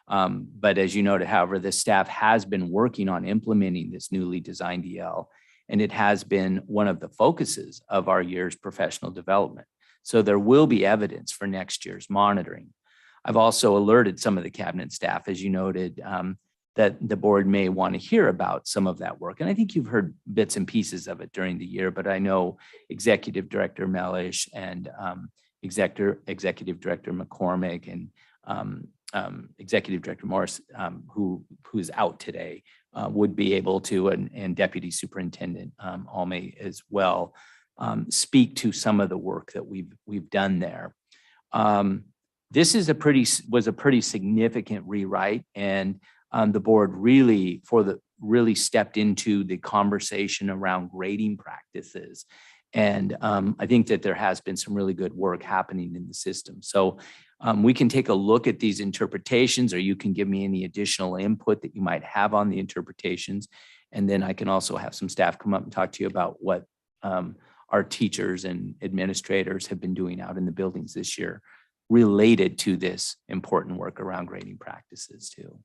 But as you noted, however, the staff has been working on implementing this newly designed EL, and it has been one of the focuses of our year's professional development. So there will be evidence for next year's monitoring. I've also alerted some of the cabinet staff, as you noted, that the board may want to hear about some of that work. And I think you've heard bits and pieces of it during the year, but I know Executive Director Mellish and Executive Director McCormick and Executive Director Morris, who's out today, would be able to, and Deputy Superintendent Alme as well, speak to some of the work that we've done there. This was a pretty significant rewrite, and the board really stepped into the conversation around grading practices. And I think that there has been some really good work happening in the system. So we can take a look at these interpretations, or you can give me any additional input that you might have on the interpretations. And then I can also have some staff come up and talk to you about what our teachers and administrators have been doing out in the buildings this year related to this important work around grading practices too.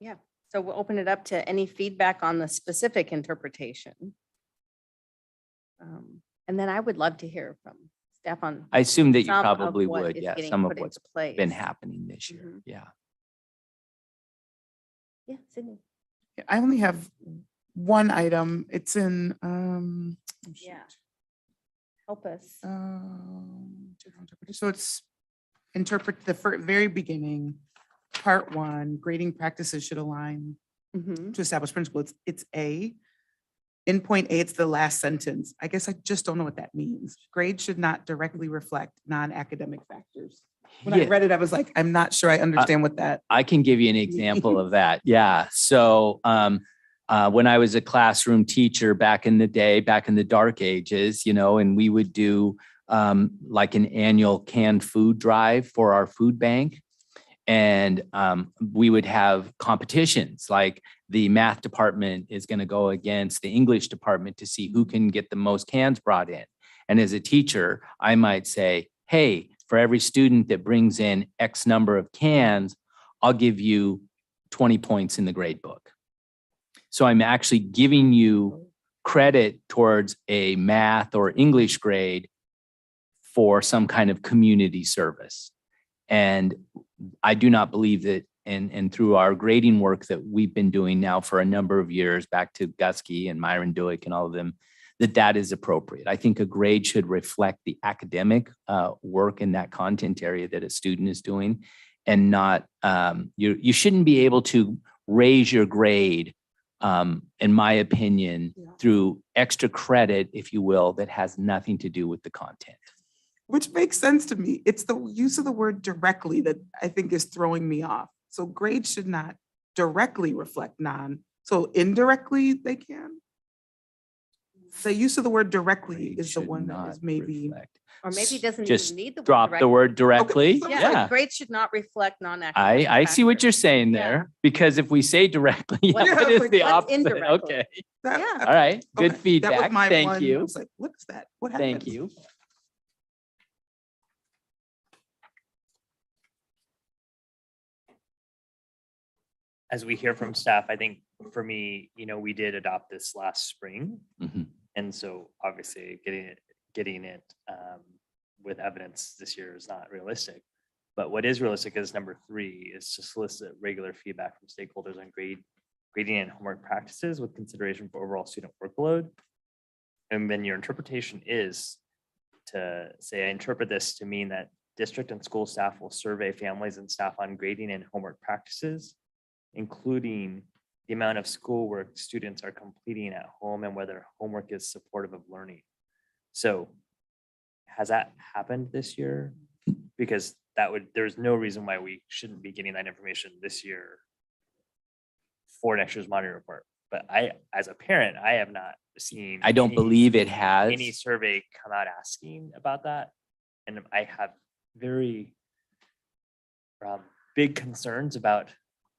Yeah. So we'll open it up to any feedback on the specific interpretation. And then I would love to hear from staff on. I assume that you some of probably what would, is yeah, getting some of put what's into place. been happening this year, Mhm. yeah. Yeah, Sydney. I only have one item. It's in, Yeah. Help us. So it's interpret the very beginning, part 1, grading practices should align Mhm. to establish principles. It's A. In point A, it's the last sentence. I guess I just don't know what that means. Grades should not directly reflect non-academic factors. When I Yeah. read it, I was like, I'm not sure I understand what that. I can give you an example of that. Yeah. So when I was a classroom teacher back in the day, back in the dark ages, and we would do like an annual canned food drive for our food bank. And we would have competitions, like the math department is going to go against the English department to see who can get the most cans brought in. And as a teacher, I might say, hey, for every student that brings in X number of cans, I'll give you 20 points in the grade book. So I'm actually giving you credit towards a math or English grade for some kind of community service. And I do not believe that, and through our grading work that we've been doing now for a number of years, back to Gusky and Myron Duick and all of them, that is appropriate. I think a grade should reflect the academic work in that content area that a student is doing, and not, you shouldn't be able to raise your grade, in my opinion, through extra credit, if you will, that has nothing to do with the content. Which makes sense to me. It's the use of the word directly that I think is throwing me off. So grades should not directly reflect so indirectly they can. The use of the word directly Grade is the should one that not is maybe. reflect. Or maybe it doesn't Just even need the word. Drop the word directly. Okay. Yeah, Yeah. grades should not reflect non-academic. I see what you're factors. saying Yeah. there, because if we say directly, What- what is the what's opposite? indirectly? Okay, that- Yeah. all right, okay, good that was feedback. my Thank one. I you. was like, what is that? What happened? Thank you. As we hear from staff, I think for me, we did adopt this last spring. Mhm. And so obviously getting it with evidence this year is not realistic. But what is realistic is number 3 is to solicit regular feedback from stakeholders on grading and homework practices with consideration for overall student workload. And then your interpretation is to say, I interpret this to mean that district and school staff will survey families and staff on grading and homework practices, including the amount of schoolwork students are completing at home and whether homework is supportive of learning. So has that happened this year? Because there's no reason why we shouldn't be getting that information this year for next year's monitoring report. But as a parent, I have not seen. I don't believe it has. Any survey come out asking about that. And I have very big concerns about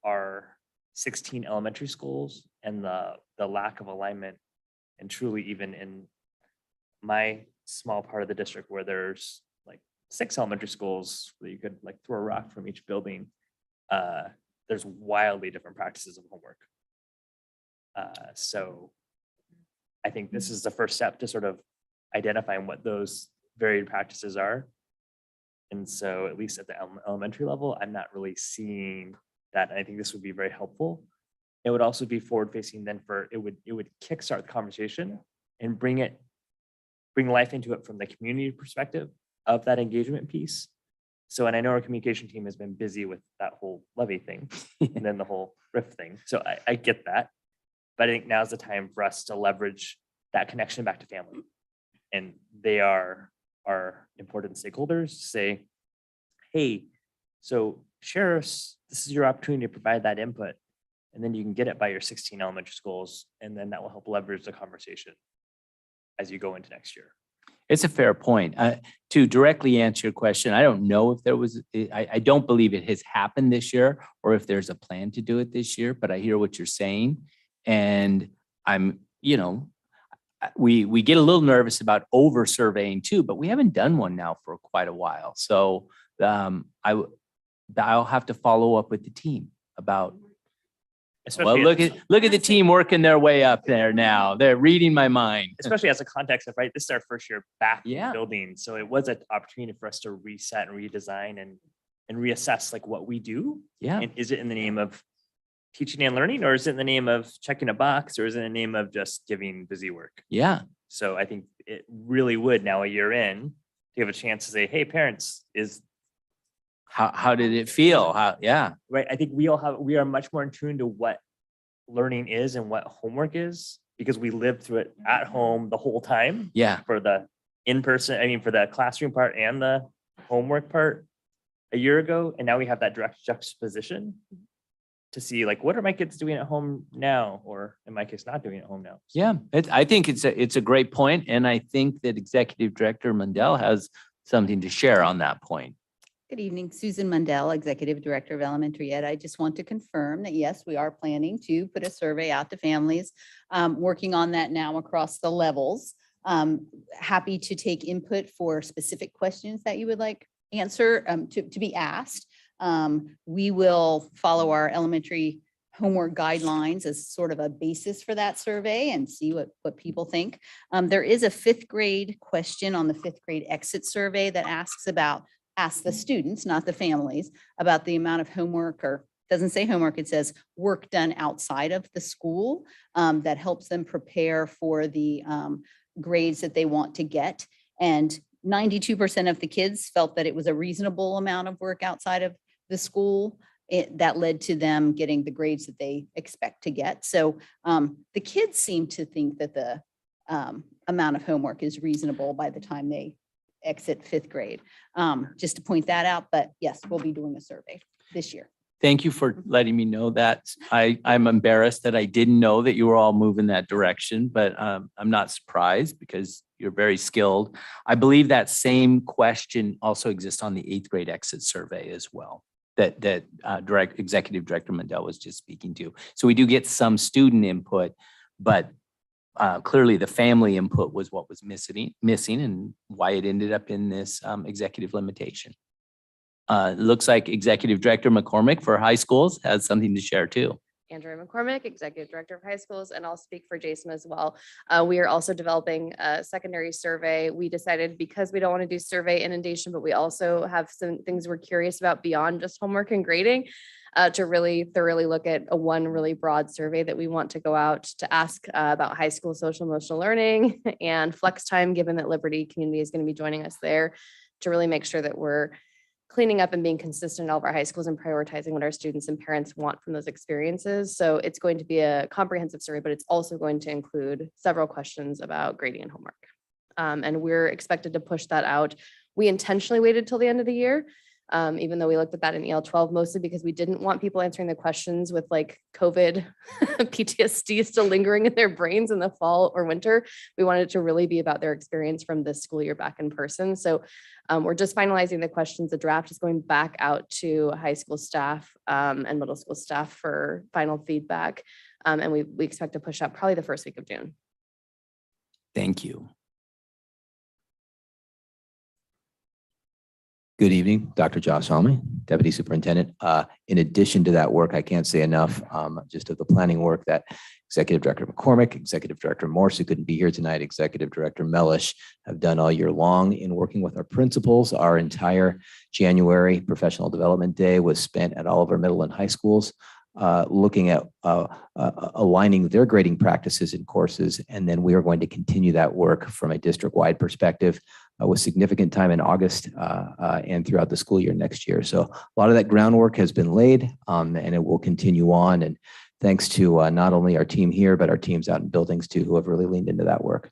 our 16 elementary schools and the lack of alignment, and truly even in my small part of the district where there's like 6 elementary schools that you could like throw a rock from each building. There's wildly different practices of homework. So I think this is the first step to sort of identifying what those varied practices are. And so at least at the elementary level, I'm not really seeing that. I think this would be very helpful. It would also be forward facing then it would kickstart the conversation and bring life into it from the community perspective of that engagement piece. So, and I know our communication team has been busy with that whole levy thing and then the whole RIF thing. So I get that, but I think now's the time for us to leverage that connection back to family. And they are our important stakeholders to say, hey, so sheriffs, this is your opportunity to provide that input. And then you can get it by your 16 elementary schools. And then that will help leverage the conversation as you go into next year. It's a fair point. To directly answer your question, I don't know if there was, I don't believe it has happened this year or if there's a plan to do it this year, but I hear what you're saying. And I'm, we get a little nervous about over surveying too, but we haven't done one now for quite a while. So I'll have to follow up with the team about. Well, Especially look at the team working their way up there now. They're reading my mind. especially as a context of, right, this is our first year back in Yeah. the building. So it was an opportunity for us to reset and redesign and reassess like what we do. Yeah. And is it in the name of teaching and learning, or is it in the name of checking a box, or is it in the name of just giving busy work? Yeah. So I think it really would now a year in to have a chance to say, hey, parents, How did it feel? Yeah. right. I think we are much more in tune to what learning is and what homework is, because we lived through it at home the whole time Yeah. for the for the classroom part and the homework part a year ago. And now we have that direct juxtaposition to see like, what are my kids doing at home now? Or in my case, not doing at home now. Yeah. I think it's a great point. And I think that Executive Director Mundell has something to share on that point. Good evening, Susan Mundell, Executive Director of Elementary Ed. I just want to confirm that, yes, we are planning to put a survey out to families, working on that now across the levels. Happy to take input for specific questions that you would like answer to be asked. We will follow our elementary homework guidelines as sort of a basis for that survey and see what people think. There is a 5th grade question on the 5th grade exit survey that asks the students, not the families, about the amount of homework, or doesn't say homework, it says work done outside of the school that helps them prepare for the grades that they want to get. And 92% of the kids felt that it was a reasonable amount of work outside of the school. That led to them getting the grades that they expect to get. So the kids seem to think that the amount of homework is reasonable by the time they exit 5th grade. Just to point that out, but yes, we'll be doing a survey this year. Thank you for letting me know that. I'm embarrassed that I didn't know that you were all moving that direction, but I'm not surprised because you're very skilled. I believe that same question also exists on the 8th grade exit survey as well, that Executive Director Mundell was just speaking to. So we do get some student input, but clearly the family input was what was missing and why it ended up in this executive limitation. It looks like Executive Director McCormick for high schools has something to share too. Andrea McCormick, Executive Director of High Schools, and I'll speak for Jason as well. We are also developing a secondary survey. We decided because we don't want to do survey inundation, but we also have some things we're curious about beyond just homework and grading, to really thoroughly look at one really broad survey that we want to go out to ask about high school social emotional learning and flex time, given that Liberty Community is going to be joining us there, to really make sure that we're cleaning up and being consistent in all of our high schools and prioritizing what our students and parents want from those experiences. So it's going to be a comprehensive survey, but it's also going to include several questions about grading and homework. And we're expected to push that out. We intentionally waited till the end of the year, even though we looked at that in EL 12, mostly because we didn't want people answering the questions with like COVID PTSD still lingering in their brains in the fall or winter. We wanted it to really be about their experience from this school year back in person. So we're just finalizing the questions. The draft is going back out to high school staff and middle school staff for final feedback. And we expect to push out probably the first week of June. Thank you. Good evening, Dr. Josh Salmi, Deputy Superintendent. In addition to that work, I can't say enough just of the planning work that Executive Director McCormick, Executive Director Morse, who couldn't be here tonight, Executive Director Mellish have done all year long in working with our principals. Our entire January Professional Development Day was spent at all of our middle and high schools, looking at aligning their grading practices and courses. And then we are going to continue that work from a district-wide perspective with significant time in August and throughout the school year next year. So a lot of that groundwork has been laid and it will continue on. And thanks to not only our team here, but our teams out in buildings too, who have really leaned into that work.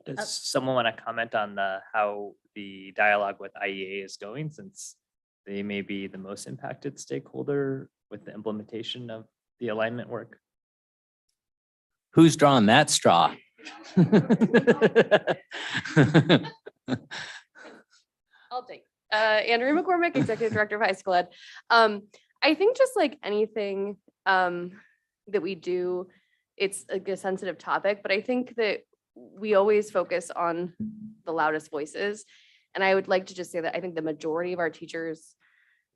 Does someone want to comment on how the dialogue with IEA is going, since they may be the most impacted stakeholder with the implementation of the alignment work? Who's drawn that straw? I'll take Andrew McCormick, Executive Director of High School Ed. I think just like anything that we do, it's like a sensitive topic, but I think that we always focus on the loudest voices. And I would like to just say that I think the majority of our teachers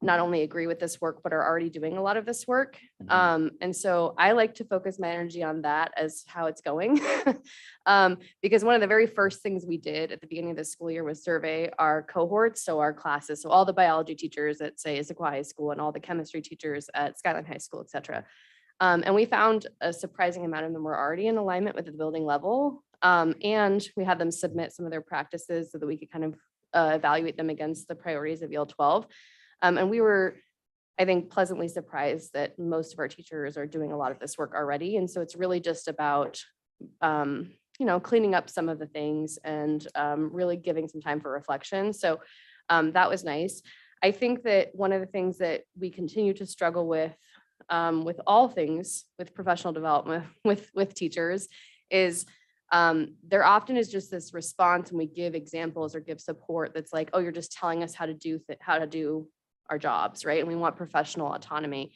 not only agree with this work, but are already doing a lot of this work. And so I like to focus my energy on that as how it's going. Because one of the very first things we did at the beginning of the school year was survey our cohorts, so our classes, so all the biology teachers at, say, Issaquah High School and all the chemistry teachers at Skyline High School, et cetera. And we found a surprising amount of them were already in alignment with the building level. And we had them submit some of their practices so that we could kind of evaluate them against the priorities of EL 12. And we were, I think, pleasantly surprised that most of our teachers are doing a lot of this work already. And so it's really just about, cleaning up some of the things and really giving some time for reflection. So that was nice. I think that one of the things that we continue to struggle with all things with professional development with teachers is there often is just this response when we give examples or give support that's like, oh, you're just telling us how to do our jobs, right? And we want professional autonomy.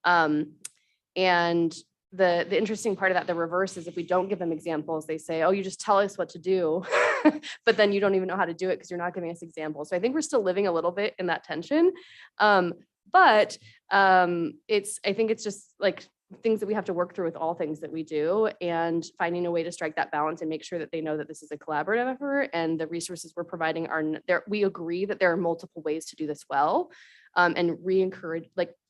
And the interesting part of that, the reverse, is if we don't give them examples, they say, oh, you just tell us what to do, but then you don't even know how to do it because you're not giving us examples. So I think we're still living a little bit in that tension. But I think it's just like things that we have to work through with all things that we do, and finding a way to strike that balance and make sure that they know that this is a collaborative effort and the resources we're providing are there. We agree that there are multiple ways to do this well, and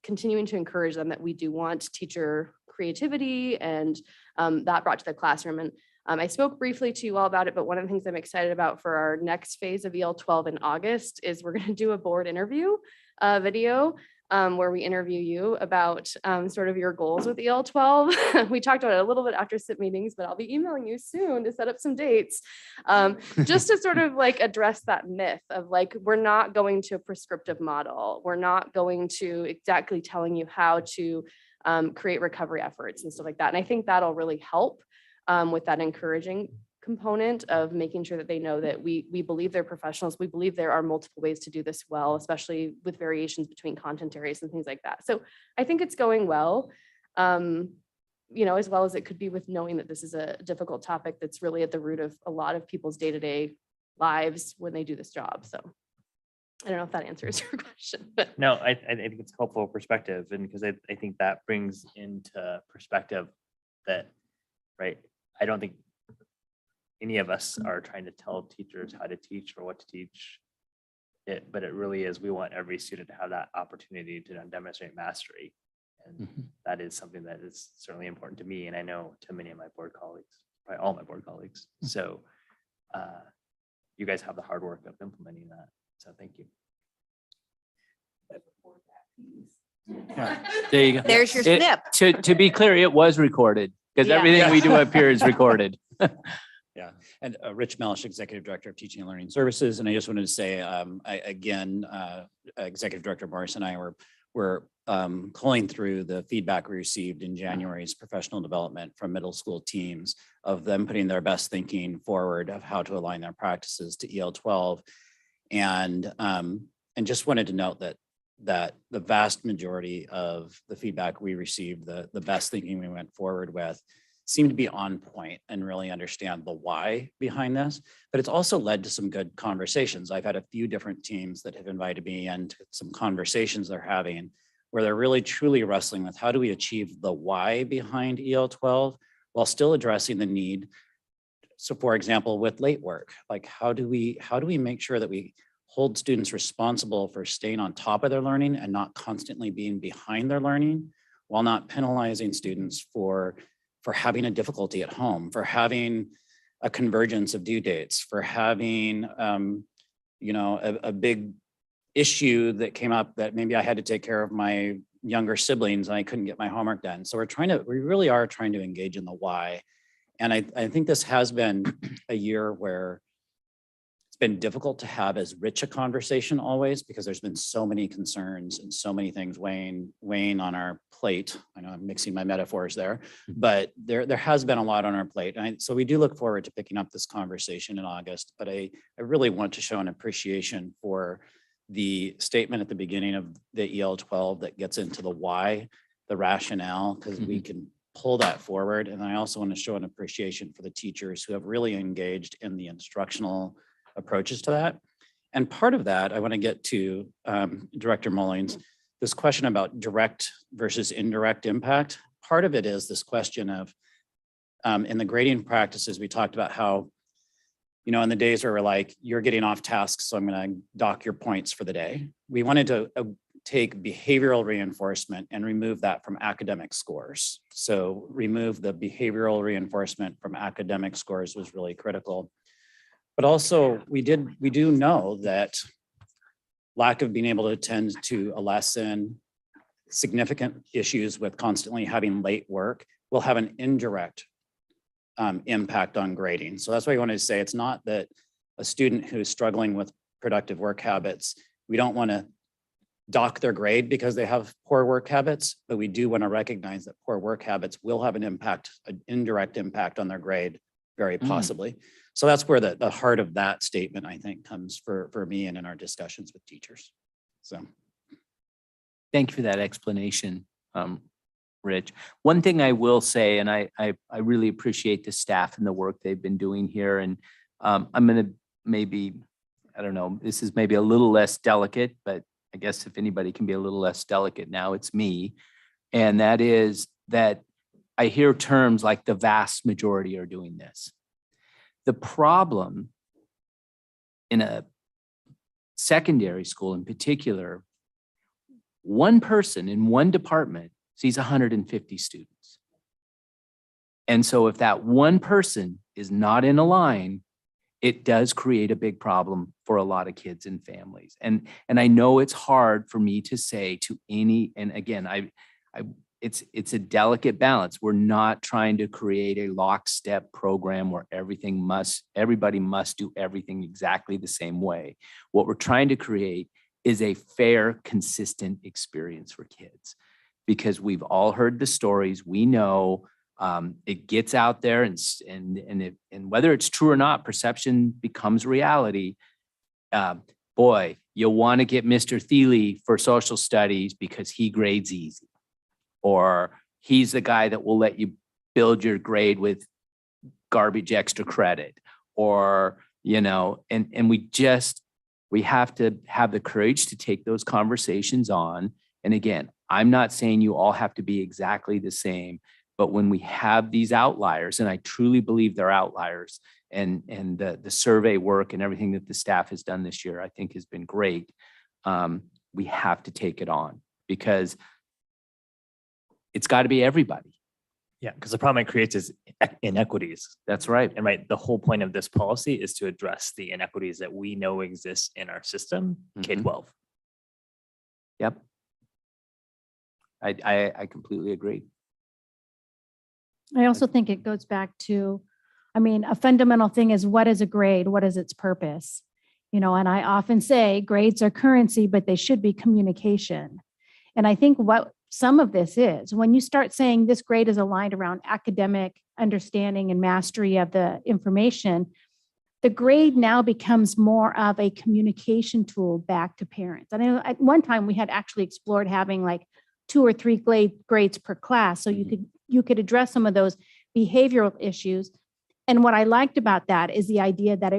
continuing to encourage them that we do want teacher creativity and that brought to the classroom. And I spoke briefly to you all about it, but one of the things I'm excited about for our next phase of EL 12 in August is we're going to do a board interview video where we interview you about sort of your goals with EL 12. We talked about it a little bit after SIP meetings, but I'll be emailing you soon to set up some dates just to sort of like address that myth of like, we're not going to a prescriptive model. We're not going to exactly telling you how to create recovery efforts and stuff like that. And I think that'll really help with that encouraging component of making sure that they know that we believe they're professionals. We believe there are multiple ways to do this well, especially with variations between content areas and things like that. So I think it's going well, as well as it could be with knowing that this is a difficult topic that's really at the root of a lot of people's day-to-day lives when they do this job. So I don't know if that answers your question, but no, I think it's helpful perspective, and because I think that brings into perspective that, right, I don't think any of us are trying to tell teachers how to teach or what to teach it, but it really is, we want every student to have that opportunity to demonstrate mastery. And that is something that is certainly important to me, and I know to many of my board colleagues. probably all my board colleagues. So you guys have the hard work of implementing that. So thank you. There you go. There's your It- snip. To be clear, it was recorded because Yeah. everything we do up here is recorded. Yeah, and Rich Mellish, Executive Director of Teaching and Learning Services. And I just wanted to say, Executive Director Morris and I were culling through the feedback we received in January's professional development from middle school teams of them putting their best thinking forward of how to align their practices to EL 12. And just wanted to note that the vast majority of the feedback we received, the best thinking we went forward with, seem to be on point and really understand the why behind this. But it's also led to some good conversations. I've had a few different teams that have invited me into some conversations they're having where they're really truly wrestling with how do we achieve the why behind EL 12 while still addressing the need. So for example, with late work, like how do we make sure that we hold students responsible for staying on top of their learning and not constantly being behind their learning while not penalizing students for having a difficulty at home, for having a convergence of due dates, for having, a big issue that came up that maybe I had to take care of my younger siblings and I couldn't get my homework done. So we really are trying to engage in the why. And I think this has been a year where it's been difficult to have as rich a conversation always because there's been so many concerns and so many things weighing on our plate. I know I'm mixing my metaphors there, but there has been a lot on our plate. And so we do look forward to picking up this conversation in August, but I really want to show an appreciation for the statement at the beginning of the EL 12 that gets into the why, the rationale, because we can pull that forward. And I also want to show an appreciation for the teachers who have really engaged in the instructional approaches to that. And part of that, I want to get to Director Mullings, this question about direct versus indirect impact. Part of it is this question of, in the grading practices, we talked about how, in the days where we're like, you're getting off task, so I'm going to dock your points for the day. We wanted to take behavioral reinforcement and remove that from academic scores. So remove the behavioral reinforcement from academic scores was really critical. But also we do know that lack of being able to attend to a lesson, significant issues with constantly having late work will have an indirect impact on grading. So that's why I wanted to say it's not that a student who's struggling with productive work habits, we don't want to dock their grade because they have poor work habits, but we do want to recognize that poor work habits will have an indirect impact on their grade, very possibly. So that's where the heart of that statement, I think, comes for me and in our discussions with teachers. So. Thank you for that explanation, Rich. One thing I will say, and I really appreciate the staff and the work they've been doing here. And I'm going to maybe, I don't know, this is maybe a little less delicate, but I guess if anybody can be a little less delicate now, it's me. And that is that I hear terms like the vast majority are doing this. The problem in a secondary school in particular, one person in one department sees 150 students. And so if that one person is not in a line, it does create a big problem for a lot of kids and families. And I know it's hard for me to say to any, and again, it's a delicate balance. We're not trying to create a lockstep program where everybody must do everything exactly the same way. What we're trying to create is a fair, consistent experience for kids, because we've all heard the stories. We know it gets out there, and whether it's true or not, perception becomes reality. Boy, you'll want to get Mr. Thiele for social studies because he grades easy, or he's the guy that will let you build your grade with garbage extra credit, or, and we have to have the courage to take those conversations on. And again, I'm not saying you all have to be exactly the same, but when we have these outliers, and I truly believe they're outliers, and the survey work and everything that the staff has done this year, I think has been great. We have to take it on, because it's got to be everybody. Yeah, because the problem it creates is inequities. That's right. And right, the whole point of this policy is to address the inequities that we know exist in our system, K-12. Yep. I completely agree. I also think it goes back to, I mean, a fundamental thing is what is a grade? What is its purpose? You know, and I often say grades are currency, but they should be communication. And I think what some of this is when you start saying this grade is aligned around academic understanding and mastery of the information, the grade now becomes more of a communication tool back to parents. And I know at one time we had actually explored having like 2 or 3 grades per class. So you could address some of those behavioral issues. And what I liked about that is the idea that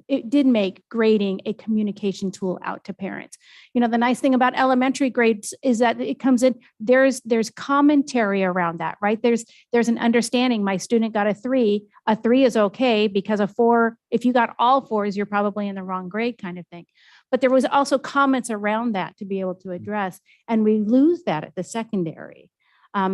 it did make grading a communication tool out to parents. You know, the nice thing about elementary grades is that it comes in, there's commentary around that, right? There's an understanding. My student got a 3 is okay because a 4, if you got all 4s, you're probably in the wrong grade kind of thing. But there was also comments around that to be able to address, and we lose that at the secondary.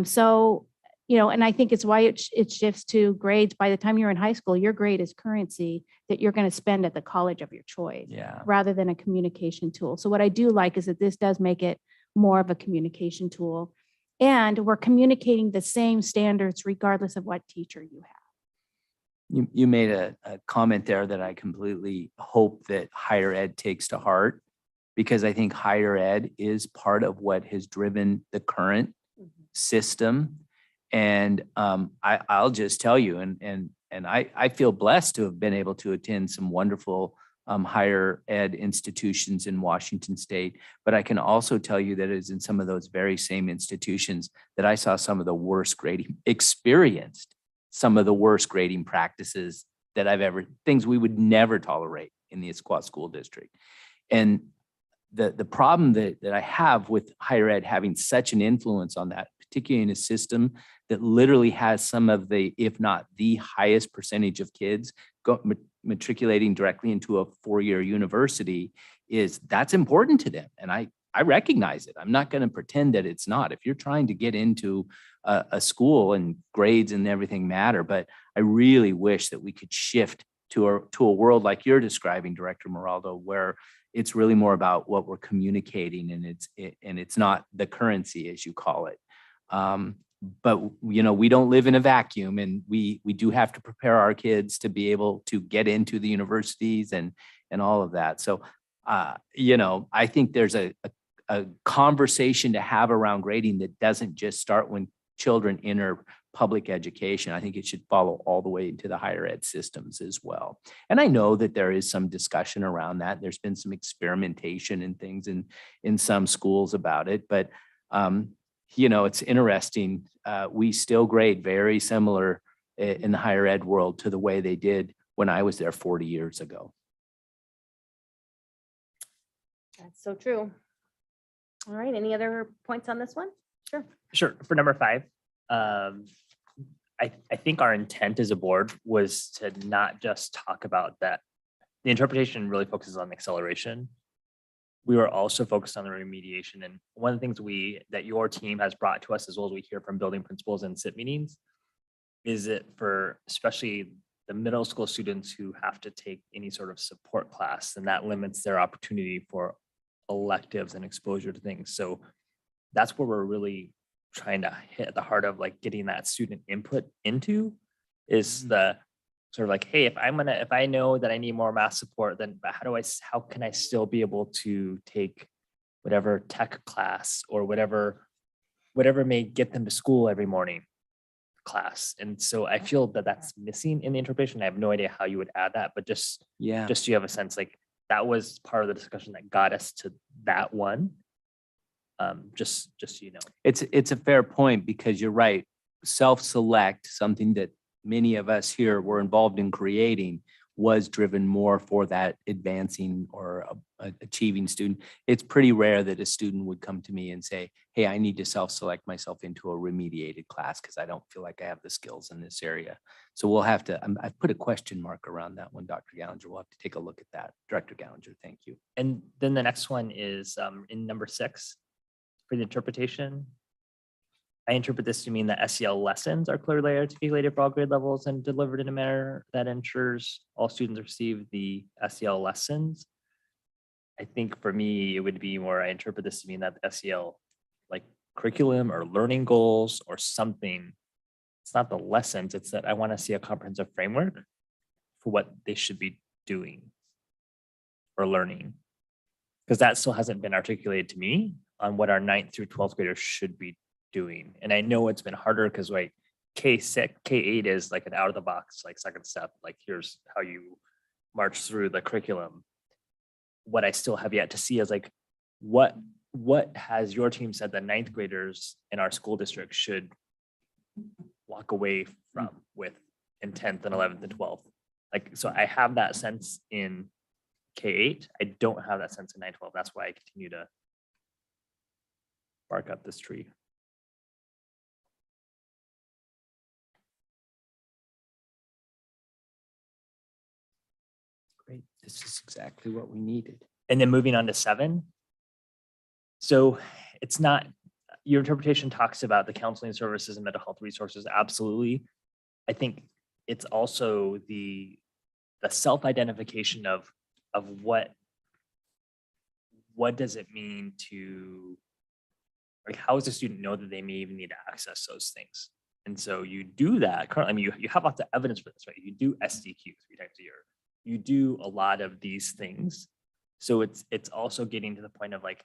So, you know, and I think it's why it shifts to grades. By the time you're in high school, your grade is currency that you're going to spend at the college of your choice, rather than a communication tool. So what I do like is that this does make it more of a communication tool, and we're communicating the same standards regardless of what teacher you have. You made a comment there that I completely hope that higher ed takes to heart, because I think higher ed is part of what has driven the current system. And I'll just tell you, and I feel blessed to have been able to attend some wonderful higher ed institutions in Washington State. But I can also tell you that it is in some of those very same institutions that I saw some of the worst grading, experienced some of the worst grading practices that things we would never tolerate in the Issaquah School District. And the problem that I have with higher ed having such an influence on that, particularly in a system that literally has some of the, if not the highest percentage of kids matriculating directly into a 4-year university, is that's important to them. And I recognize it. I'm not going to pretend that it's not. If you're trying to get into a school and grades and everything matter, but I really wish that we could shift to a world like you're describing, Director Moraldo, where it's really more about what we're communicating, and it's not the currency, as you call it. But you know, we don't live in a vacuum, and we do have to prepare our kids to be able to get into the universities and all of that. So you know, I think there's a conversation to have around grading that doesn't just start when children enter public education. I think it should follow all the way into the higher ed systems as well. And I know that there is some discussion around that. There's been some experimentation and things in some schools about it, but you know, it's interesting. We still grade very similar in the higher ed world to the way they did when I was there 40 years ago. That's so true. All right, any other points on this one? Sure. Sure. For number 5, I think our intent as a board was to not just talk about that. The interpretation really focuses on acceleration. We were also focused on the remediation. And one of the things that your team has brought to us, as well as we hear from building principals and SIP meetings, is that for especially the middle school students who have to take any sort of support class, and that limits their opportunity for electives and exposure to things. So that's where we're really trying to hit the heart of like getting that student input into is the sort of like, hey, if I know that I need more math support, then how can I still be able to take whatever tech class or whatever may get them to school every morning class. And so I feel that that's missing in the interpretation. I have no idea how you would add that, but just you have a sense like that was part of the discussion that got us to that one. Just so you know. It's a fair point, because you're right. Self-select, something that many of us here were involved in creating, was driven more for that advancing or achieving student. It's pretty rare that a student would come to me and say, hey, I need to self-select myself into a remediated class because I don't feel like I have the skills in this area. So we'll have to, I've put a question mark around that one, Dr. Gallinger. We'll have to take a look at that. Director Gallinger, thank you. And then the next one is in number 6 for the interpretation. I interpret this to mean that SEL lessons are clearly articulated for all grade levels and delivered in a manner that ensures all students receive the SEL lessons. I think for me, it would be more, I interpret this to mean that the SEL like curriculum or learning goals or something. It's not the lessons, it's that I want to see a comprehensive framework for what they should be doing or learning. Because that still hasn't been articulated to me on what our 9th through 12th graders should be doing. And I know it's been harder because like K6, K8 is like an out of the box, like second step, like here's how you march through the curriculum. What I still have yet to see is like, what has your team said that 9th graders in our school district should walk away from with in 10th and 11th and 12th? Like, so I have that sense in K8. I don't have that sense in 9-12. That's why I continue to bark up this tree. Great. This is exactly what we needed. And then moving on to 7. So it's not, your interpretation talks about the counseling services and mental health resources. Absolutely. I think it's also the self-identification of what does it mean to, like, how does a student know that they may even need to access those things? And so you do that currently. I mean, you have lots of evidence for this, right? You do SDQ 3 times a year. You do a lot of these things. So it's also getting to the point of like,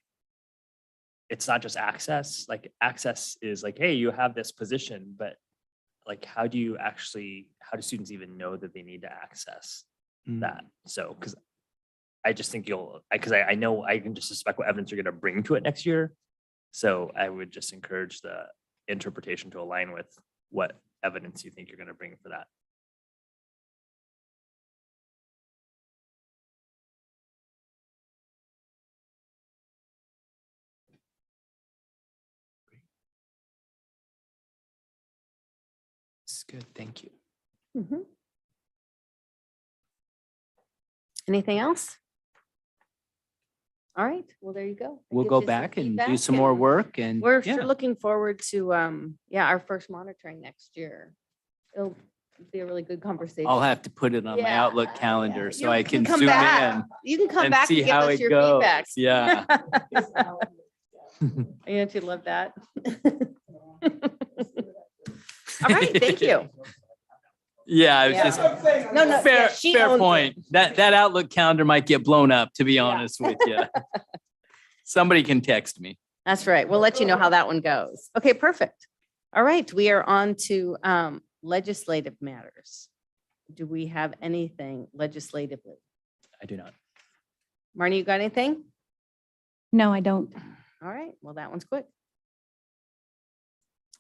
it's not just access. Like access is like, hey, you have this position, but like, how do students even know that they need to access that? So, because I just think I know I can just suspect what evidence you're going to bring to it next year. So I would just encourage the interpretation to align with what evidence you think you're going to bring for that. It's good. Thank you. Mhm. Anything else? All right, well, there you go. That We'll gives go you some back and do feedback some more and work and We're yeah. sure looking forward to, our first monitoring next year. It'll be a really good conversation. I'll have to put it on my Yeah, Outlook calendar yeah. so You I can come zoom back. in You can come and back and see give how us it your goes. feedback. Yeah. Don't you love that? All right, thank you. Yeah, it's Yeah. just No, yeah, fair she owns it. point. That Outlook calendar might get blown up, to be honest with you. Somebody can text me. That's right. We'll let you know how that one goes. Okay, perfect. All right, we are on to legislative matters. Do we have anything legislatively? I do not. Marnie, you got anything? No, I don't. All right, well, that one's quick.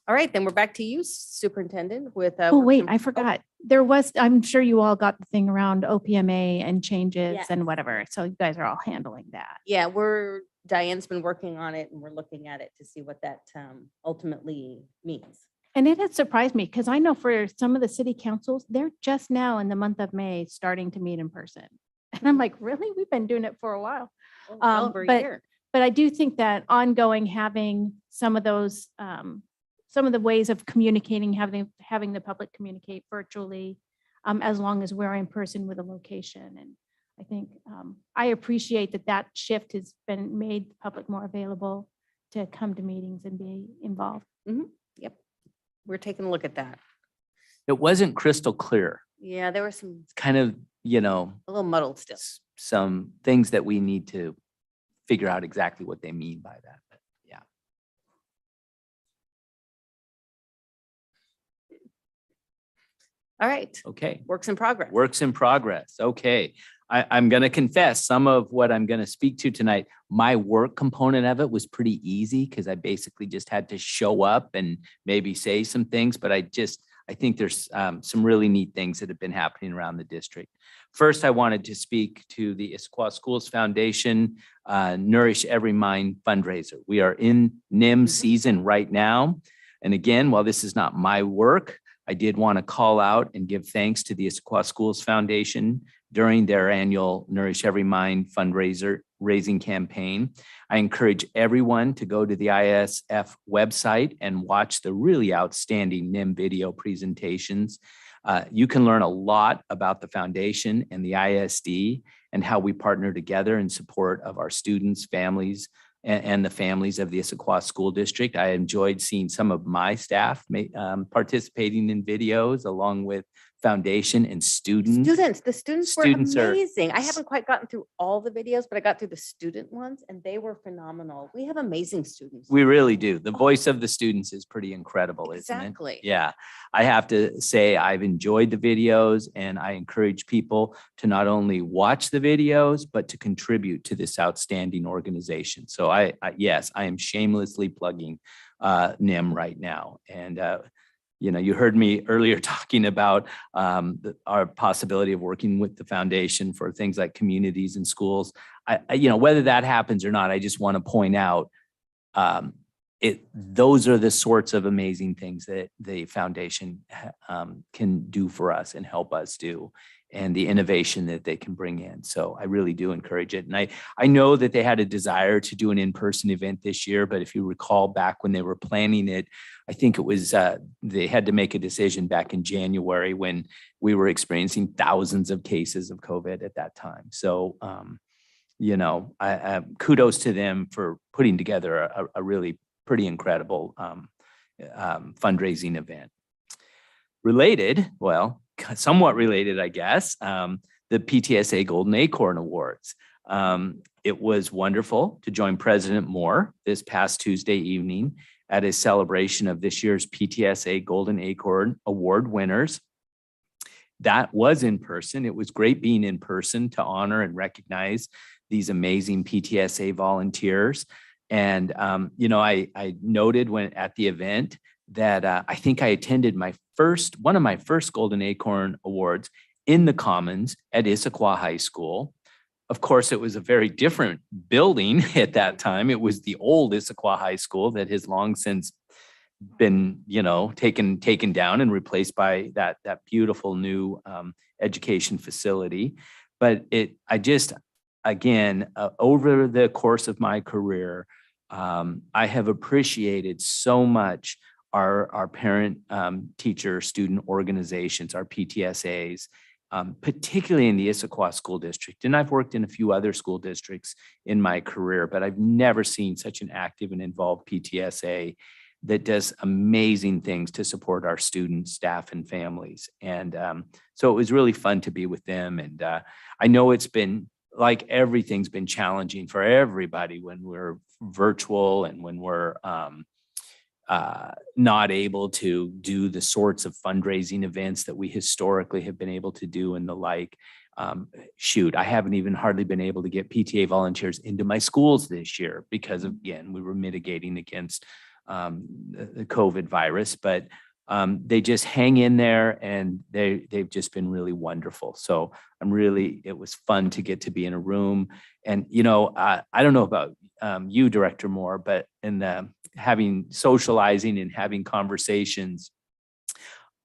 All right, then we're back to you, Superintendent, with. Oh, works wait, in- I forgot. There was, I'm sure you all got the thing around OPMA and changes Yes. and whatever. So you guys are all handling that. Yeah, Diane's been working on it and we're looking at it to see what that ultimately means. And it had surprised me because I know for some of the city councils, they're just now in the month of May starting to meet in person. And I'm like, really? We've been doing it for a while. Well over a but- year. But I do think that ongoing having some of those, some of the ways of communicating, having the public communicate virtually, as long as we're in person with a location. And I think I appreciate that shift has been made the public more available to come to meetings and be involved. Yep, we're taking a look at that. It wasn't crystal clear. Yeah, there were some, Kind of, a little muddled still. some things that we need to figure out exactly what they mean by that. But yeah. All right, Okay. works in progress. Works in progress. Okay. I'm going to confess some of what I'm going to speak to tonight. My work component of it was pretty easy because I basically just had to show up and maybe say some things, but I think there's some really neat things that have been happening around the district. First, I wanted to speak to the Issaquah Schools Foundation Nourish Every Mind fundraiser. We are in NIM season right now. And again, while this is not my work, I did want to call out and give thanks to the Issaquah Schools Foundation during their annual Nourish Every Mind raising campaign. I encourage everyone to go to the ISF website and watch the really outstanding NIM video presentations. You can learn a lot about the foundation and the ISD and how we partner together in support of our students, families, and the families of the Issaquah School District. I enjoyed seeing some of my staff participating in videos along with foundation and students. The students were Students are- amazing. I haven't quite gotten through all the videos, but I got through the student ones and they were phenomenal. We have amazing students. We really do. The voice of the students is pretty incredible, isn't it? Exactly. Yeah. I have to say I've enjoyed the videos, and I encourage people to not only watch the videos, but to contribute to this outstanding organization. So yes, I am shamelessly plugging NIM right now. And you heard me earlier talking about our possibility of working with the foundation for things like communities and schools. Whether that happens or not, I just want to point out those are the sorts of amazing things that the foundation can do for us and help us do, and the innovation that they can bring in. So I really do encourage it. And I know that they had a desire to do an in-person event this year, but if you recall back when they were planning it, I think it was they had to make a decision back in January when we were experiencing thousands of cases of COVID at that time. So, I kudos to them for putting together a really pretty incredible fundraising event. Somewhat related, I guess, the PTSA Golden Acorn Awards. It was wonderful to join President Moore this past Tuesday evening at a celebration of this year's PTSA Golden Acorn Award winners. That was in person. It was great being in person to honor and recognize these amazing PTSA volunteers. And, I noted when at the event that I think I attended one of my first Golden Acorn Awards in the Commons at Issaquah High School. Of course, it was a very different building at that time. It was the old Issaquah High School that has long since been, taken down and replaced by that beautiful new education facility. But over the course of my career, I have appreciated so much our parent teacher student organizations, our PTSAs, particularly in the Issaquah School District. And I've worked in a few other school districts in my career, but I've never seen such an active and involved PTSA that does amazing things to support our students, staff, and families. And so it was really fun to be with them. And I know it's been, like everything's been challenging for everybody when we're virtual and when we're not able to do the sorts of fundraising events that we historically have been able to do and the like. I haven't even hardly been able to get PTA volunteers into my schools this year because, again, we were mitigating against the COVID virus, but they just hang in there, and they've just been really wonderful. So it was fun to get to be in a room. And, I don't know about you, Director Moore, but socializing and having conversations,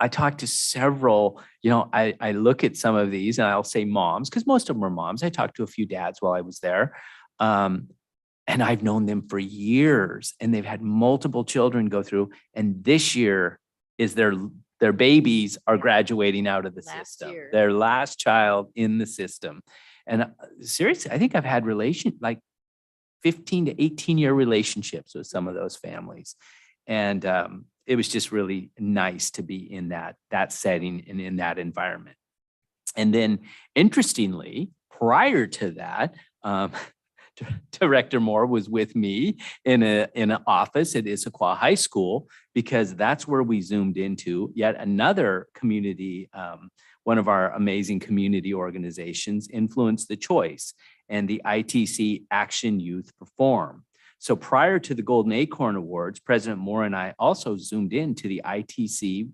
I talked to several, I look at some of these and I'll say moms, because most of them are moms. I talked to a few dads while I was there. And I've known them for years, and they've had multiple children go through. And this year is their babies are graduating out of the system, their last child in the system. And seriously, I think I've had 15 to 18-year relationships with some of those families. And it was just really nice to be in that setting and in that environment. And then interestingly, prior to that, Director Moore was with me in an office at Issaquah High School, because that's where we zoomed into yet another community, one of our amazing community organizations, Influence the Choice, and the ITC Action Youth Perform. So prior to the Golden Acorn Awards, President Moore and I also zoomed into the ITC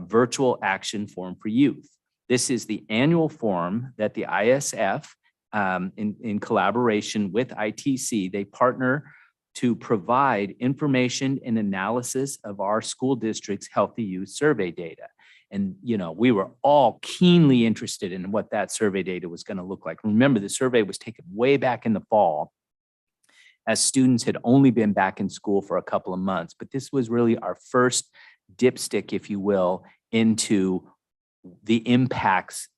Virtual Action Forum for Youth. This is the annual forum that the ISF, in collaboration with ITC, they partner to provide information and analysis of our school district's healthy youth survey data. And, we were all keenly interested in what that survey data was going to look like. Remember, the survey was taken way back in the fall, as students had only been back in school for a couple of months. But this was really our first dipstick, if you will, into the impacts,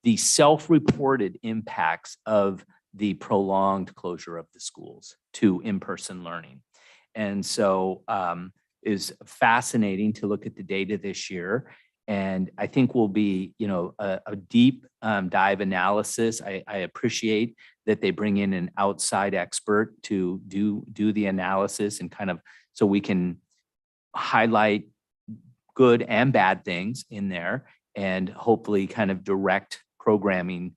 the self-reported impacts of the prolonged closure of the schools to in-person learning. And so is fascinating to look at the data this year. And I think will be, a deep dive analysis. I appreciate that they bring in an outside expert to do the analysis and kind of, so we can highlight good and bad things in there and hopefully kind of direct programming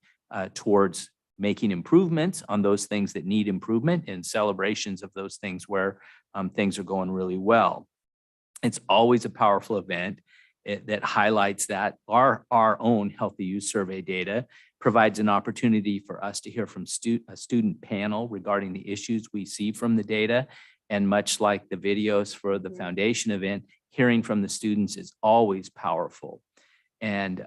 towards making improvements on those things that need improvement and celebrations of those things where things are going really well. It's always a powerful event that highlights that our own healthy youth survey data provides an opportunity for us to hear from a student panel regarding the issues we see from the data. And much like the videos for the foundation event, hearing from the students is always powerful. And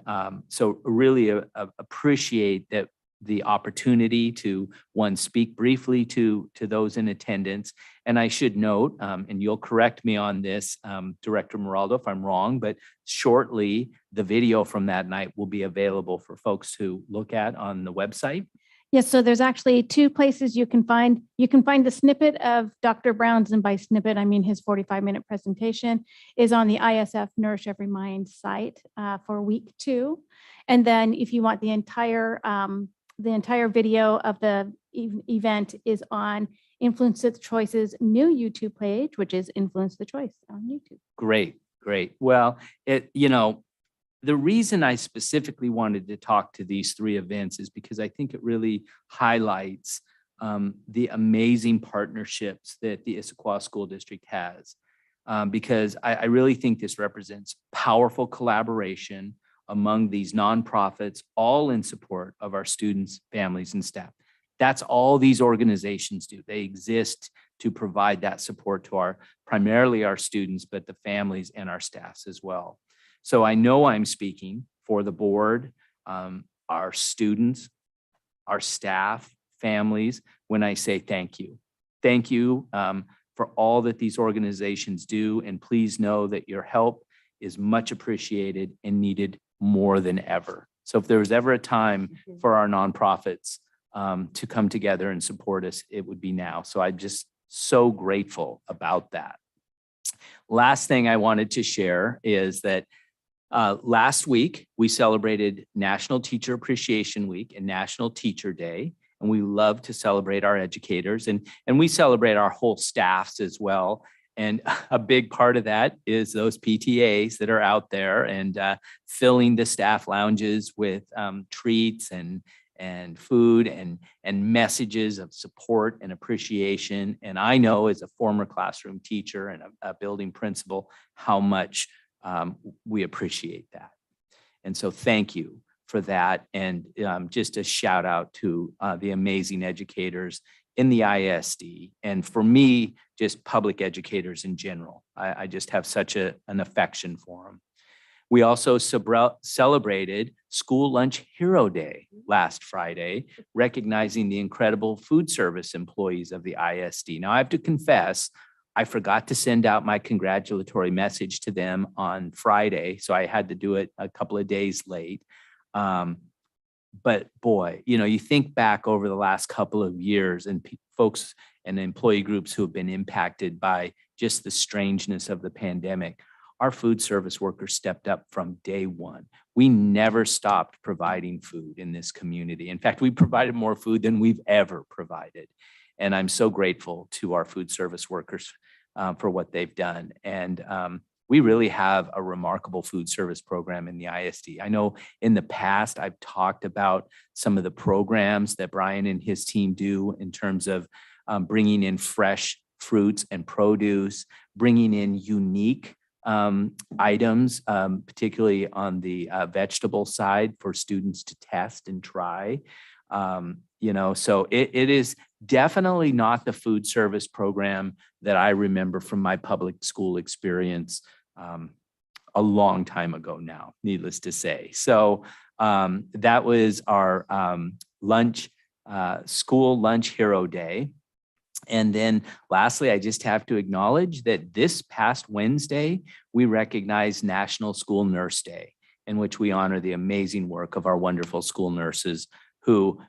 so really appreciate that the opportunity to, one, speak briefly to those in attendance. And I should note, and you'll correct me on this, Director Moraldo, if I'm wrong, but shortly the video from that night will be available for folks to look at on the website. Yes, so there's actually two places you can find the snippet of Dr. Brown's, and by snippet, I mean his 45-minute presentation is on the ISF Nourish Every Mind site for week 2. And then if you want the entire video of the event is on Influence the Choice's new YouTube page, which is Influence the Choice on YouTube. Great. Well, the reason I specifically wanted to talk to these 3 events is because I think it really highlights the amazing partnerships that the Issaquah School District has. Because I really think this represents powerful collaboration among these nonprofits, all in support of our students, families, and staff. That's all these organizations do. They exist to provide that support to primarily our students, but the families and our staffs as well. So I know I'm speaking for the board, our students, our staff, families, when I say thank you. Thank you for all that these organizations do. And please know that your help is much appreciated and needed more than ever. So if there was ever a time for our nonprofits to come together and support us, it would be now. So I'm just so grateful about that. Last thing I wanted to share is that last week we celebrated National Teacher Appreciation Week and National Teacher Day. And we love to celebrate our educators and we celebrate our whole staffs as well. And a big part of that is those PTAs that are out there and filling the staff lounges with treats and food and messages of support and appreciation. And I know as a former classroom teacher and a building principal, how much we appreciate that. And so thank you for that. And just a shout out to the amazing educators in the ISD. And for me, just public educators in general. I just have such an affection for them. We also celebrated School Lunch Hero Day last Friday, recognizing the incredible food service employees of the ISD. Now, I have to confess, I forgot to send out my congratulatory message to them on Friday, so I had to do it a couple of days late. But boy, you think back over the last couple of years and folks and employee groups who have been impacted by just the strangeness of the pandemic. Our food service workers stepped up from day one. We never stopped providing food in this community. In fact, we provided more food than we've ever provided. And I'm so grateful to our food service workers for what they've done. And we really have a remarkable food service program in the ISD. I know in the past, I've talked about some of the programs that Brian and his team do in terms of bringing in fresh fruits and produce, bringing in unique items, particularly on the vegetable side for students to test and try. So it is definitely not the food service program that I remember from my public school experience. a long time ago now, needless to say. So that was our school lunch hero day. And then lastly, I just have to acknowledge that this past Wednesday, we recognized National School Nurse Day, in which we honor the amazing work of our wonderful school nurses who,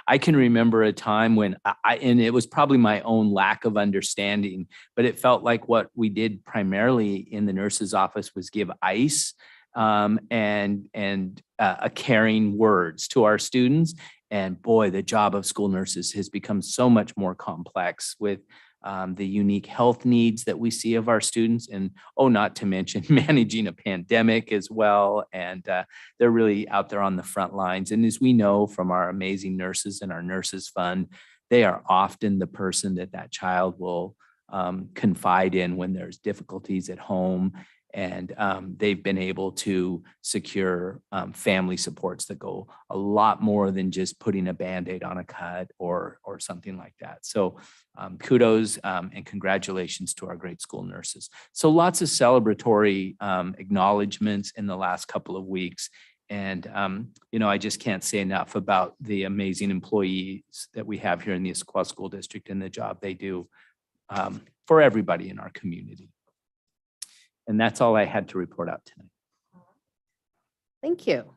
I can remember a time when and it was probably my own lack of understanding, but it felt like what we did primarily in the nurse's office was give ice and a caring words to our students. And boy, the job of school nurses has become so much more complex with the unique health needs that we see of our students. And not to mention managing a pandemic as well. And they're really out there on the front lines. And as we know from our amazing nurses and our nurses fund, they are often the person that child will confide in when there's difficulties at home. And they've been able to secure family supports that go a lot more than just putting a Band-Aid on a cut or something like that. So kudos and congratulations to our great school nurses. So lots of celebratory acknowledgements in the last couple of weeks. And, I just can't say enough about the amazing employees that we have here in the Issaquah School District and the job they do for everybody in our community. And that's all I had to report out tonight. Thank you.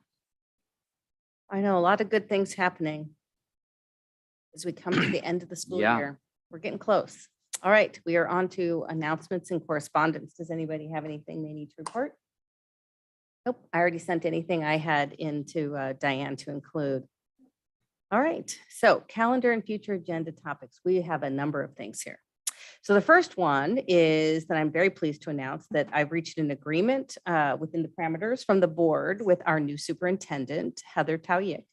I know a lot of good things happening as we come to the end of the school Yeah. year. We're getting close. All right, we are on to announcements and correspondence. Does anybody have anything they need to report? Nope, I already sent anything I had into Diane to include. All right, so calendar and future agenda topics. We have a number of things here. So the first one is that I'm very pleased to announce that I've reached an agreement within the parameters from the board with our new superintendent, Heather Tauyik.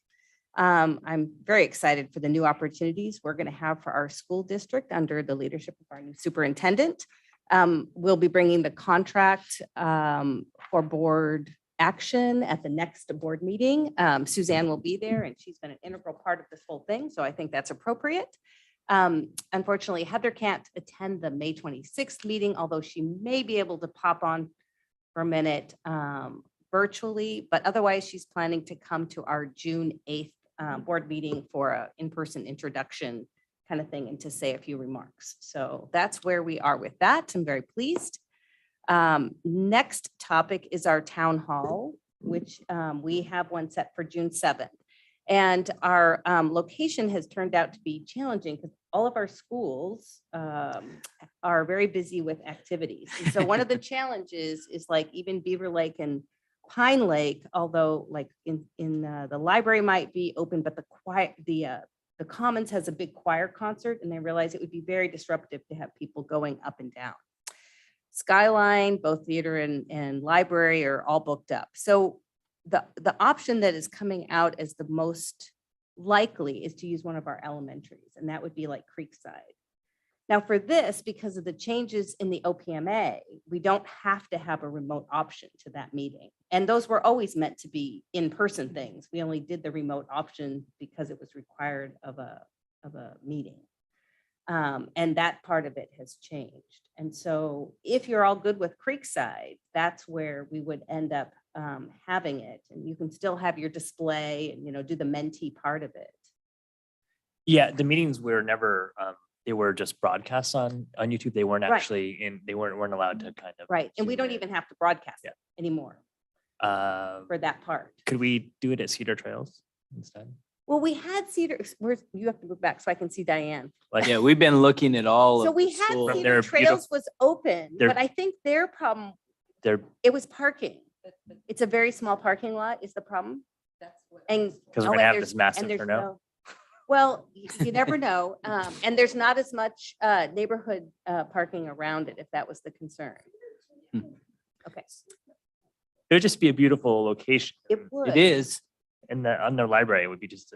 I'm very excited for the new opportunities we're going to have for our school district under the leadership of our new superintendent. We'll be bringing the contract for board action at the next board meeting. Suzanne will be there and she's been an integral part of this whole thing. So I think that's appropriate. Unfortunately, Heather can't attend the May 26th meeting, although she may be able to pop on for a minute virtually, but otherwise she's planning to come to our June 8th board meeting for an in-person introduction kind of thing and to say a few remarks. So that's where we are with that. I'm very pleased. Next topic is our town hall, which we have one set for June 7th. And our location has turned out to be challenging because all of our schools are very busy with activities. And so one of the challenges is like even Beaver Lake and Pine Lake, although like in the library might be open, but the Commons has a big choir concert and they realized it would be very disruptive to have people going up and down. Skyline, both theater and library are all booked up. So the option that is coming out as the most likely is to use one of our elementaries, and that would be like Creekside. Now for this, because of the changes in the OPMA, we don't have to have a remote option to that meeting. And those were always meant to be in-person things. We only did the remote option because it was required of a meeting. And that part of it has changed. And so if you're all good with Creekside, that's where we would end up having it. And you can still have your display and, do the mentee part of it. Yeah, the meetings were never, they were just broadcasts on YouTube. They weren't Right. actually they weren't allowed to kind of. Right. And we zoom don't in. even have to broadcast Yeah. it anymore Uh, for that part. Could we do it at Cedar Trails instead? Well, we had Cedar, you have to move back so I can see Diane. Like, Yeah, we've been looking at all So of we the had schools. They're Cedar Trails beautiful. was open, They're- but I think their problem, they're it was parking. It's a very small parking lot is the problem. And. because oh, we're and gonna have there's- this massive and there's turnout. no- Well, you never know. And there's not as much neighborhood parking around it, if that was the concern. Hmm. Okay, It would just be a beautiful location. it would. It is. And on the library, it would be just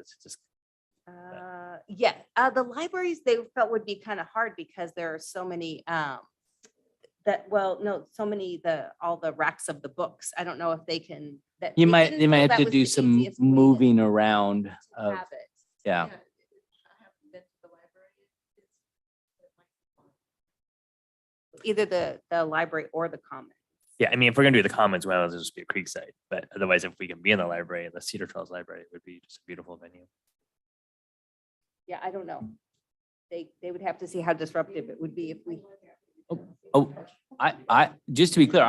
Yeah, the libraries they felt would be kind of hard because there are so many all the racks of the books. I don't know if they can. They They might didn't feel have that to was do the some easiest way to moving around. have it. Yeah. Either the library or the commons. Yeah, I mean, if we're gonna do the commons, well, it'll just be a Creekside, but otherwise, if we can be in the library, the Cedar Trails Library, it would be just a beautiful venue. Yeah, I don't know. They would have to see how disruptive it would be if we. Oh, just to be clear,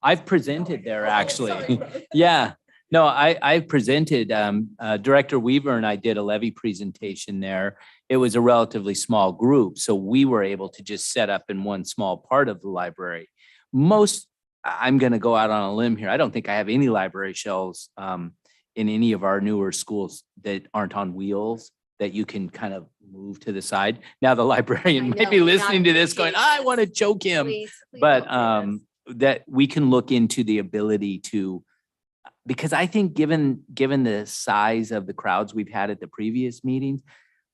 I've presented there actually. Yeah, no, I presented, Director Weaver and I did a levy presentation there. It was a relatively small group, so we were able to just set up in one small part of the library. I'm gonna go out on a limb here. I don't think I have any library shelves, in any of our newer schools that aren't on wheels that you can kind of move to the side. Now, the librarian might be listening to this going, I want to choke him. But that we can look into the ability to, because I think given the size of the crowds we've had at the previous meetings,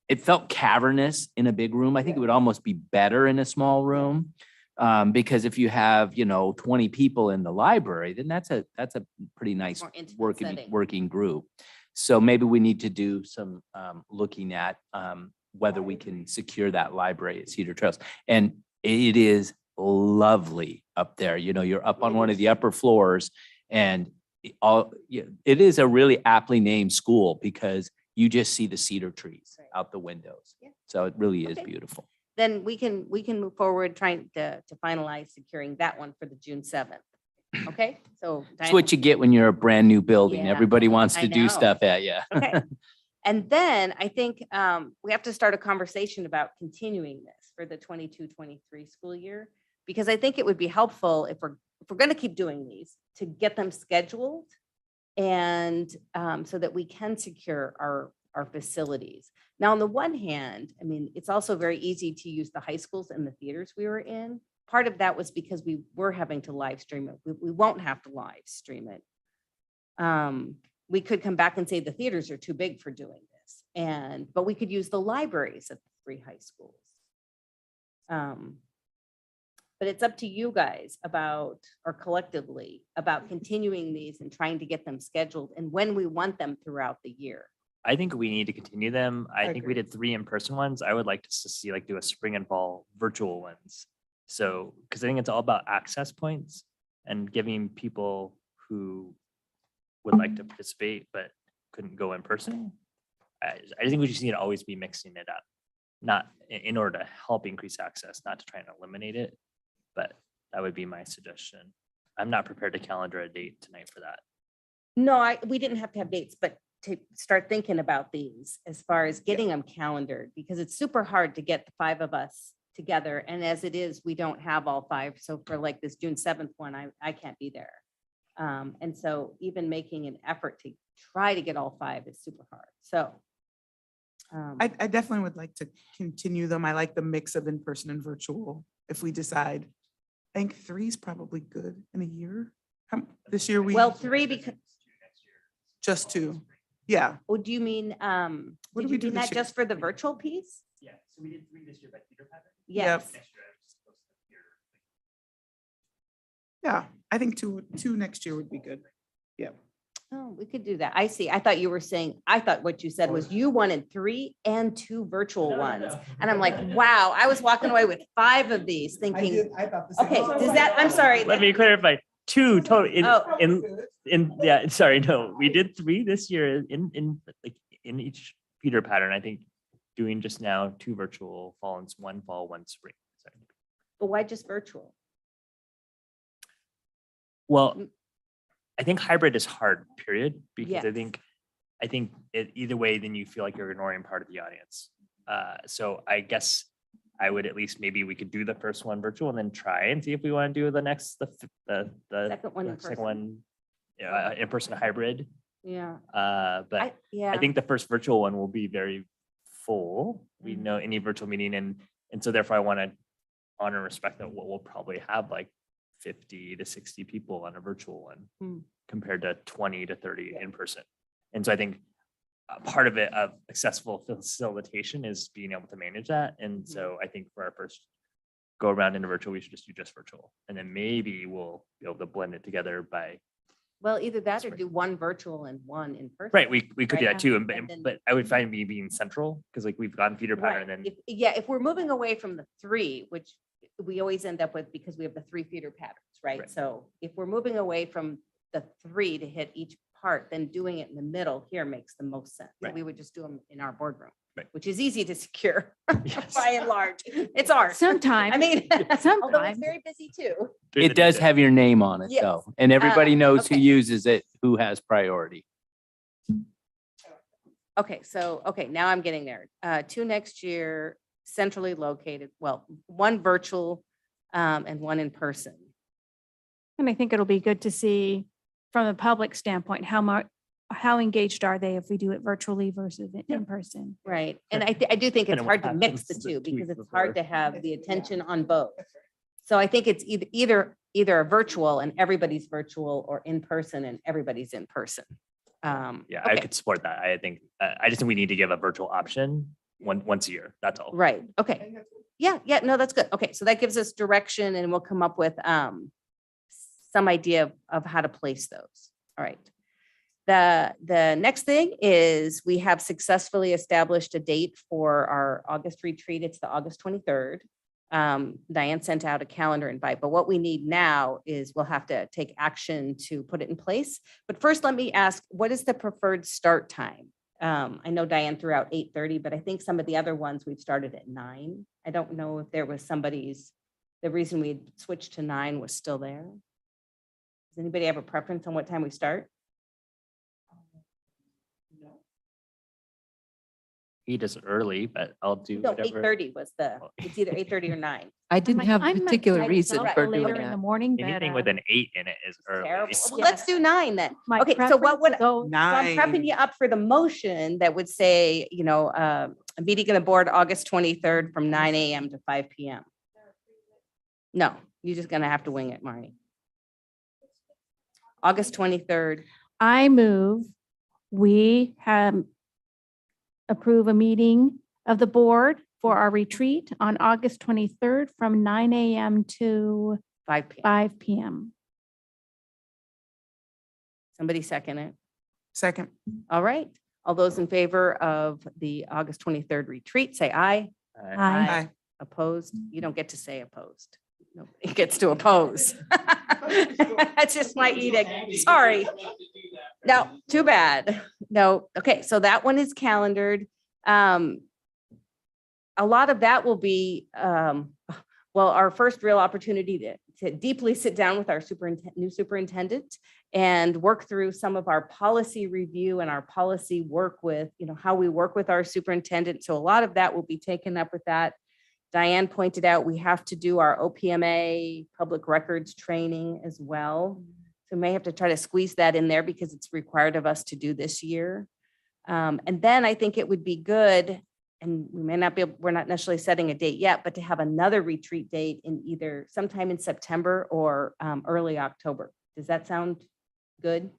it felt cavernous in a big room. I think it would almost be better in a small room. Because if you have, 20 people in the library, then that's a pretty nice More intimate setting. working group. So maybe we need to do some looking at whether we can secure that library at Cedar Trails. And it is lovely up there. You're up on one of the upper floors, and it is a really aptly named school because you just see the cedar trees out the windows. Yeah. So it really is Okay. beautiful. Then we can move forward trying to finalize securing that one for the June 7th. Okay, so. That's what you get when you're a brand new building. Yeah, Everybody wants I to do know. stuff at you. Okay. And then I think we have to start a conversation about continuing this for the 22-23 school year. Because I think it would be helpful if we're going to keep doing these, to get them scheduled and so that we can secure our facilities. Now, on the one hand, I mean, it's also very easy to use the high schools and the theaters we were in. Part of that was because we were having to live stream it. We won't have to live stream it. We could come back and say the theaters are too big for doing this, but we could use the libraries at the 3 high schools. But it's up to you guys or collectively about continuing these and trying to get them scheduled and when we want them throughout the year. I think we need to continue them. I think we agree. did 3 in-person ones. I would like to see do a spring and fall virtual ones. So, because I think it's all about access points and giving people who would like to participate but couldn't go in person. I think we just need to always be mixing it up, not in order to help increase access, not to try and eliminate it. But that would be my suggestion. I'm not prepared to calendar a date tonight for that. No, we didn't have to have dates, but to start thinking about these as far as getting them calendared, because it's super hard to get the 5 of us together. And as it is, we don't have all 5. So for like this June 7th one, I can't be there. And so even making an effort to try to get all 5 is super hard. So. I definitely would like to continue them. I like the mix of in-person and virtual if we decide. I think 3 is probably good in a year. This year we. Well, 3 because, Just 2. Yeah. do you mean, What did did we you do mean this that year? just for the virtual piece? Yeah, so we did 3 this year by theater pattern. Yes. Yeah. I think 2 next year would be good. Yeah. Oh, we could do that. I see. I thought what you said was you wanted 3 and 2 virtual ones. And I'm like, wow, I was walking away with 5 of these thinking, I thought okay, does that, I'm sorry. Let me clarify. 2 total Oh. yeah, sorry, no, we did 3 this year in each feeder pattern. I think doing just now 2 virtual, one fall, 1 spring. Sorry. But why just virtual? Well, I think hybrid is hard, period, because Yes. I think either way, then you feel like you're ignoring part of the audience. So I guess I would at least, maybe we could do the first one virtual and then try and see if we want to do the next, the Second one in second person. one, in-person hybrid. Yeah. But Yeah. I think the first virtual one will be very full. We Mhm. know any virtual meeting, and so therefore I want to honor and respect that we'll probably have like 50 to 60 people on a virtual one Mm. compared to 20 to 30 in person. And so I think part of it of accessible facilitation is being able to manage that. And so I think for our first go around into virtual, we should just do just virtual, and then maybe we'll be able to blend it together by. Well, either that or Spring. do 1 virtual and 1 in person. Right, we could do Right. that too, And then- but I would find me being central, because like we've gotten feeder pattern Right. and then. If we're moving away from the 3, which we always end up with, because we have the 3 feeder patterns, right? Right. So if we're moving away from the 3 to hit each part, then doing it in the middle here makes the most sense. Right. We would just do them in our boardroom, Right. which is easy to secure Yes. by and large. It's ours. Sometimes. I mean, although it's Sometimes. very busy too. It does have your name on it Yes. though, and everybody knows who okay. uses it, who has priority. Okay, so, okay, now I'm getting there. 2 next year, centrally located, well, 1 virtual and 1 in person. And I think it'll be good to see from the public standpoint, how engaged are they if we do it virtually versus in person? Right, and I do think it's And what hard to mix the happens the 2 week because it's before. hard to have the attention on both. So I think it's either a virtual and everybody's virtual, or in person and everybody's in person. Yeah, I okay, could support that. I think, I just think we need to give a virtual option once a year. That's all. Right, okay. Yeah, no, that's good. Okay, so that gives us direction and we'll come up with some idea of how to place those. All right. The next thing is we have successfully established a date for our August retreat. It's the August 23rd. Diane sent out a calendar invite, but what we need now is we'll have to take action to put it in place. But first, let me ask, what is the preferred start time? I know Diane threw out 8:30, but I think some of the other ones we've started at 9. I don't know if there was the reason we switched to 9 was still there. Does anybody have a preference on what time we start? 8 is early, but I'll do No, whatever. 8:30 was it's either 8:30 or 9. I didn't have a particular reason for doing Later in the that. morning. but, Anything with an 8 in it is early. Terrible. Well, let's do 9 then. my Okay, so what would, preference goes- so I'm prepping you up for the motion that would say, a meeting of the board August 23rd from 9 a.m. to 5 p.m. No, you're just gonna have to wing it, Marnie. August 23rd. I move, we approve a meeting of the board for our retreat on August 23rd from 9 a.m. to 5 p.m. 5 p.m. Somebody second it. Second. All right. All those in favor of the August 23rd retreat, say aye. Aye. Aye. Opposed? You don't get to say opposed. Nobody gets to oppose. That's just my edict. Sorry. No, too bad. No, okay, so that one is calendared. A lot of that will be, our first real opportunity to deeply sit down with our new superintendent and work through some of our policy review and our policy work with, how we work with our superintendent. So a lot of that will be taken up with that. Diane pointed out we have to do our OPMA public records training as well. So we may have to try to squeeze that in there because it's required of us to do this year. And then I think it would be good, and we're not necessarily setting a date yet, but to have another retreat date in either sometime in September or early October. Does that sound good?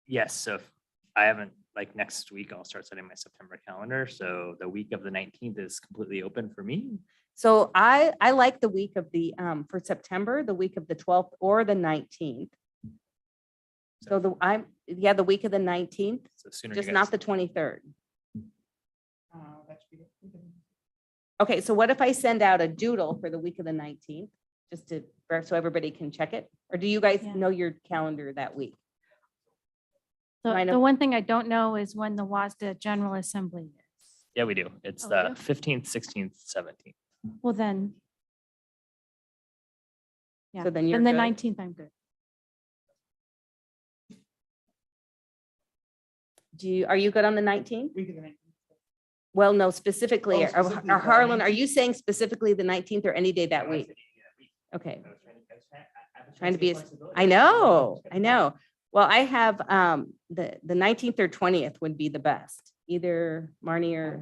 Yes, so if I haven't, next week, I'll start setting my September calendar. So the week of the 19th is completely open for me. So I like the week of for September, the week of the 12th or the 19th. So the week of the 19th, So sooner. just you not guys- the 23rd. Okay, so what if I send out a doodle for the week of the 19th, so everybody can check it? Or do you guys Yeah. know your calendar that week? I know. The one thing I don't know is when the WASDA General Assembly is. Yeah, we do. It's Oh, the we do? 15th, 16th, 17th. Well, then. Yeah, So then you're the good? 19th, I'm good. Are you good on the 19th? Well, no, specifically, or Harlan, are you saying specifically the 19th or any day that week? Okay. Trying to be, I know. Well, I have the 19th or 20th would be the best, either Marnie or.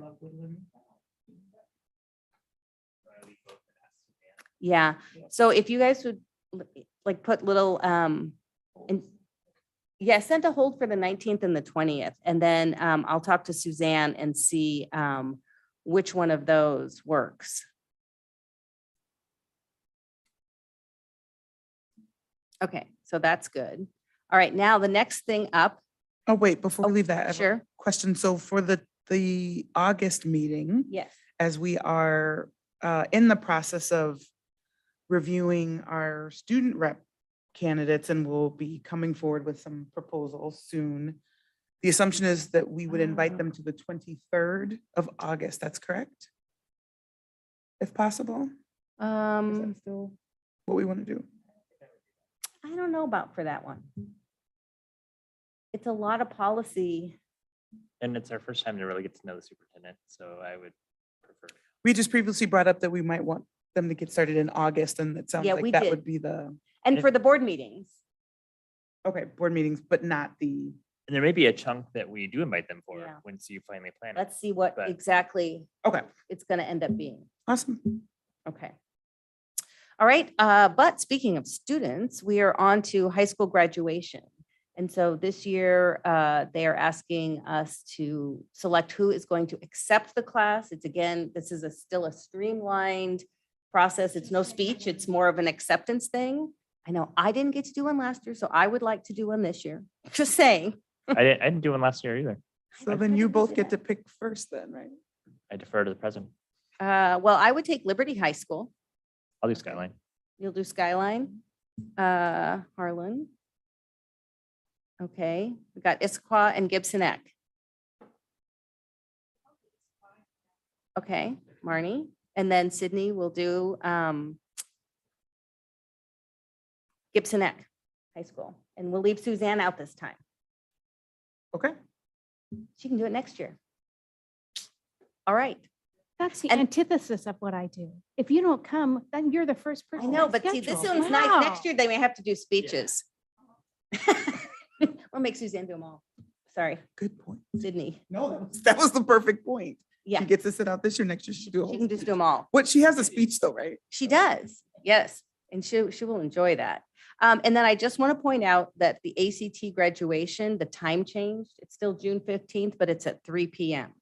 Yeah, so if you guys would put little, send a hold for the 19th and the 20th, and then I'll talk to Suzanne and see which one of those works. Okay, so that's good. All right, now the next thing up. Oh, wait, before we leave that, I have a Sure, question. So for the August meeting, yes. as we are in the process of reviewing our student rep candidates, and we'll be coming forward with some proposals soon. The assumption is that we would invite them to the 23rd of August. That's correct? If possible? Is that still what we want to do? I don't know about for that one. It's a lot of policy. And it's our first time to really get to know the superintendent, so I would prefer. We just previously brought up that we might want them to get started in August, and it sounds Yeah, we like that did. would be the, And for the board meetings, okay, board meetings, but not the, And there may be a chunk that we do invite them for Yeah. once you finally plan it. let's see what But- exactly okay, it's going to end up being. awesome. Okay. All right, but speaking of students, we are on to high school graduation. And so this year, they are asking us to select who is going to accept the class. It's again, this is still a streamlined process. It's no speech. It's more of an acceptance thing. I know I didn't get to do one last year, so I would like to do one this year. Just saying. I didn't do one last year either. So then you both get to pick first then, right? I defer to the president. Well, I would take Liberty High School. I'll do Skyline. You'll do Skyline. Harlan. Okay, we got Issaquah and Gibson Eck. Okay, Marnie, and then Sydney will do Gibson Eck High School, and we'll leave Suzanne out this time. Okay. She can do it next year. All right. That's the And- antithesis of what I do. If you don't come, then you're the first I person. know, on but see, this schedule. one's nice. Next Wow. year, they may have to do speeches. We'll make Suzanne do them all. Sorry, Good point. Sydney. No, that was the perfect point. Yeah, She gets to sit out this year, next year she do a she whole can just speech. do them all. What, she has a speech though, right? She does, yes, and she will enjoy that. And then I just want to point out that the ACT graduation, the time changed. It's still June 15th, but it's at 3 p.m.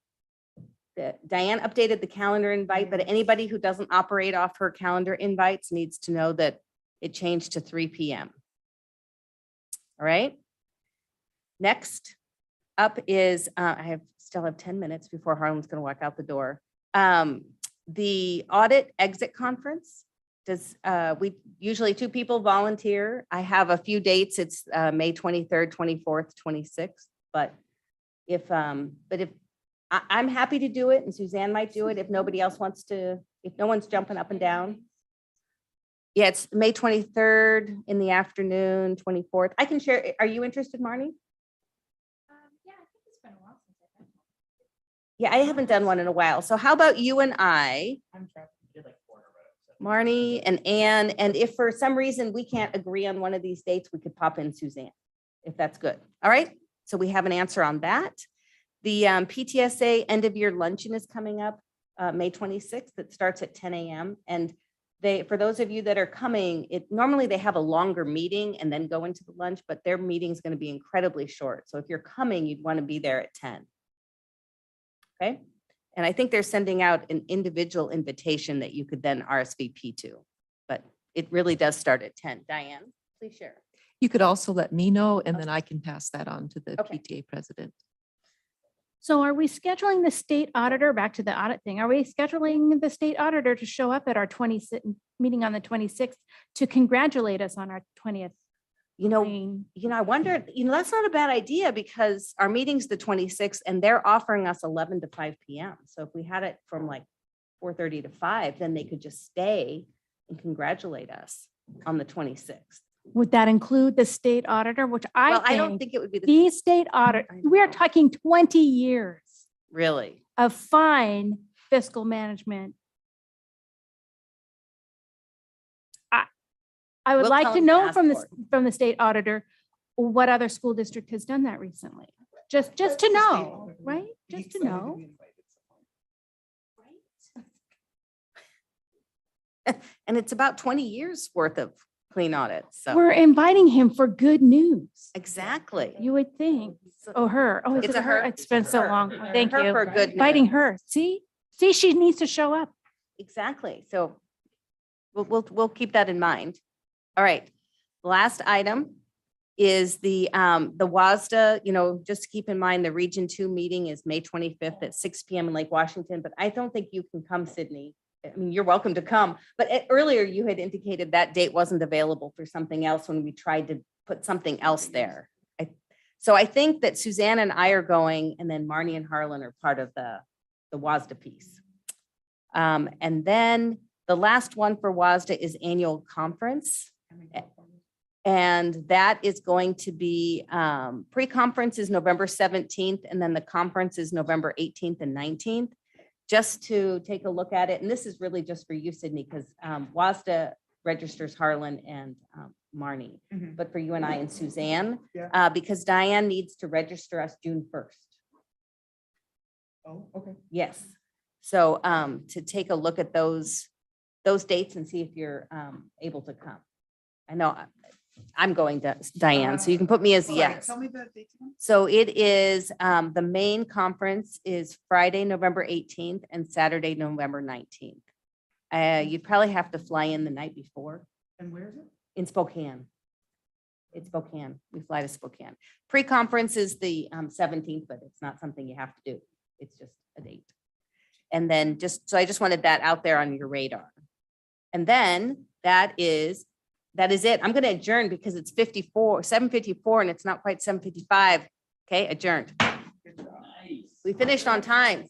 Diane updated the calendar invite, but anybody who doesn't operate off her calendar invites needs to know that it changed to 3 p.m. All right. Next up is, still have 10 minutes before Harlan's going to walk out the door. The audit exit conference. We usually 2 people volunteer. I have a few dates. It's May 23rd, 24th, 26th. But if I'm happy to do it, and Suzanne might do it if nobody else wants to, if no one's jumping up and down. Yeah, it's May 23rd in the afternoon, 24th. I can share. Are you interested, Marnie? Yeah, I think it's been a while since I've done one. Yeah, I haven't done one in a while. So how about you and I, Marnie and Anne, and if for some reason we can't agree on one of these dates, we could pop in Suzanne, if that's good. All right, so we have an answer on that. The PTSA end of year luncheon is coming up May 26th. It starts at 10 a.m. And for those of you that are coming, normally they have a longer meeting and then go into the lunch, but their meeting is going to be incredibly short. So if you're coming, you'd want to be there at 10. Okay. And I think they're sending out an individual invitation that you could then RSVP to, but it really does start at 10. Diane, please share. You could also let me know, and then I can pass that on to the Okay. PTA president. So are we scheduling the state auditor, back to the audit thing, are we scheduling the state auditor to show up at our meeting on the 26th to congratulate us on our 20th? You know, Queen? I wondered, that's not a bad idea because our meeting's the 26th and they're offering us 11 to 5 p.m. So if we had it from like 4:30 to 5, then they could just stay and congratulate us on the 26th. Would that include the state auditor, which Well, I don't think think it would be the state audit, I we are know. talking 20 years really. of fine fiscal management. I would We'll like tell to them to know ask from for it. from the state auditor, what other school district has done that recently? Just to know, right? Just to know. And it's about 20 years worth of clean audits. So We're inviting him for good news. exactly. You would think. Oh, her. Oh, It's is a it her? her. It's been so Her. long. Thank Her you. for good news. Inviting her. See, she needs to show up. Exactly. So we'll keep that in mind. All right. Last item is the WASDA, just to keep in mind, the Region 2 meeting is May 25th at 6 p.m. in Lake Washington, but I don't think you can come, Sydney. I mean, you're welcome to come. But earlier you had indicated that date wasn't available for something else when we tried to put something else there. So I think that Suzanne and I are going, and then Marnie and Harlan are part of the WASDA piece. And then the last one for WASDA is annual conference. And that is going to be, pre-conference is November 17th, and then the conference is November 18th and 19th. Just to take a look at it, and this is really just for you, Sydney, because WASDA registers Harlan and Marnie, but for you and I and Suzanne, because Diane needs to register us June 1st. Oh, okay. Yes. So to take a look at those dates and see if you're able to come. I know I'm going to Diane, so you can put me as Sorry, yes. Tell me the dates again. So it is, the main conference is Friday, November 18th and Saturday, November 19th. You'd probably have to fly in the night before And where is it? in Spokane. It's Spokane. We fly to Spokane. Pre-conference is the 17th, but it's not something you have to do. It's just a date. And then so I just wanted that out there on your radar. And then that is it. I'm going to adjourn because it's 7:54 and it's not quite 7:55. Okay, adjourned. Good job. We finished on time.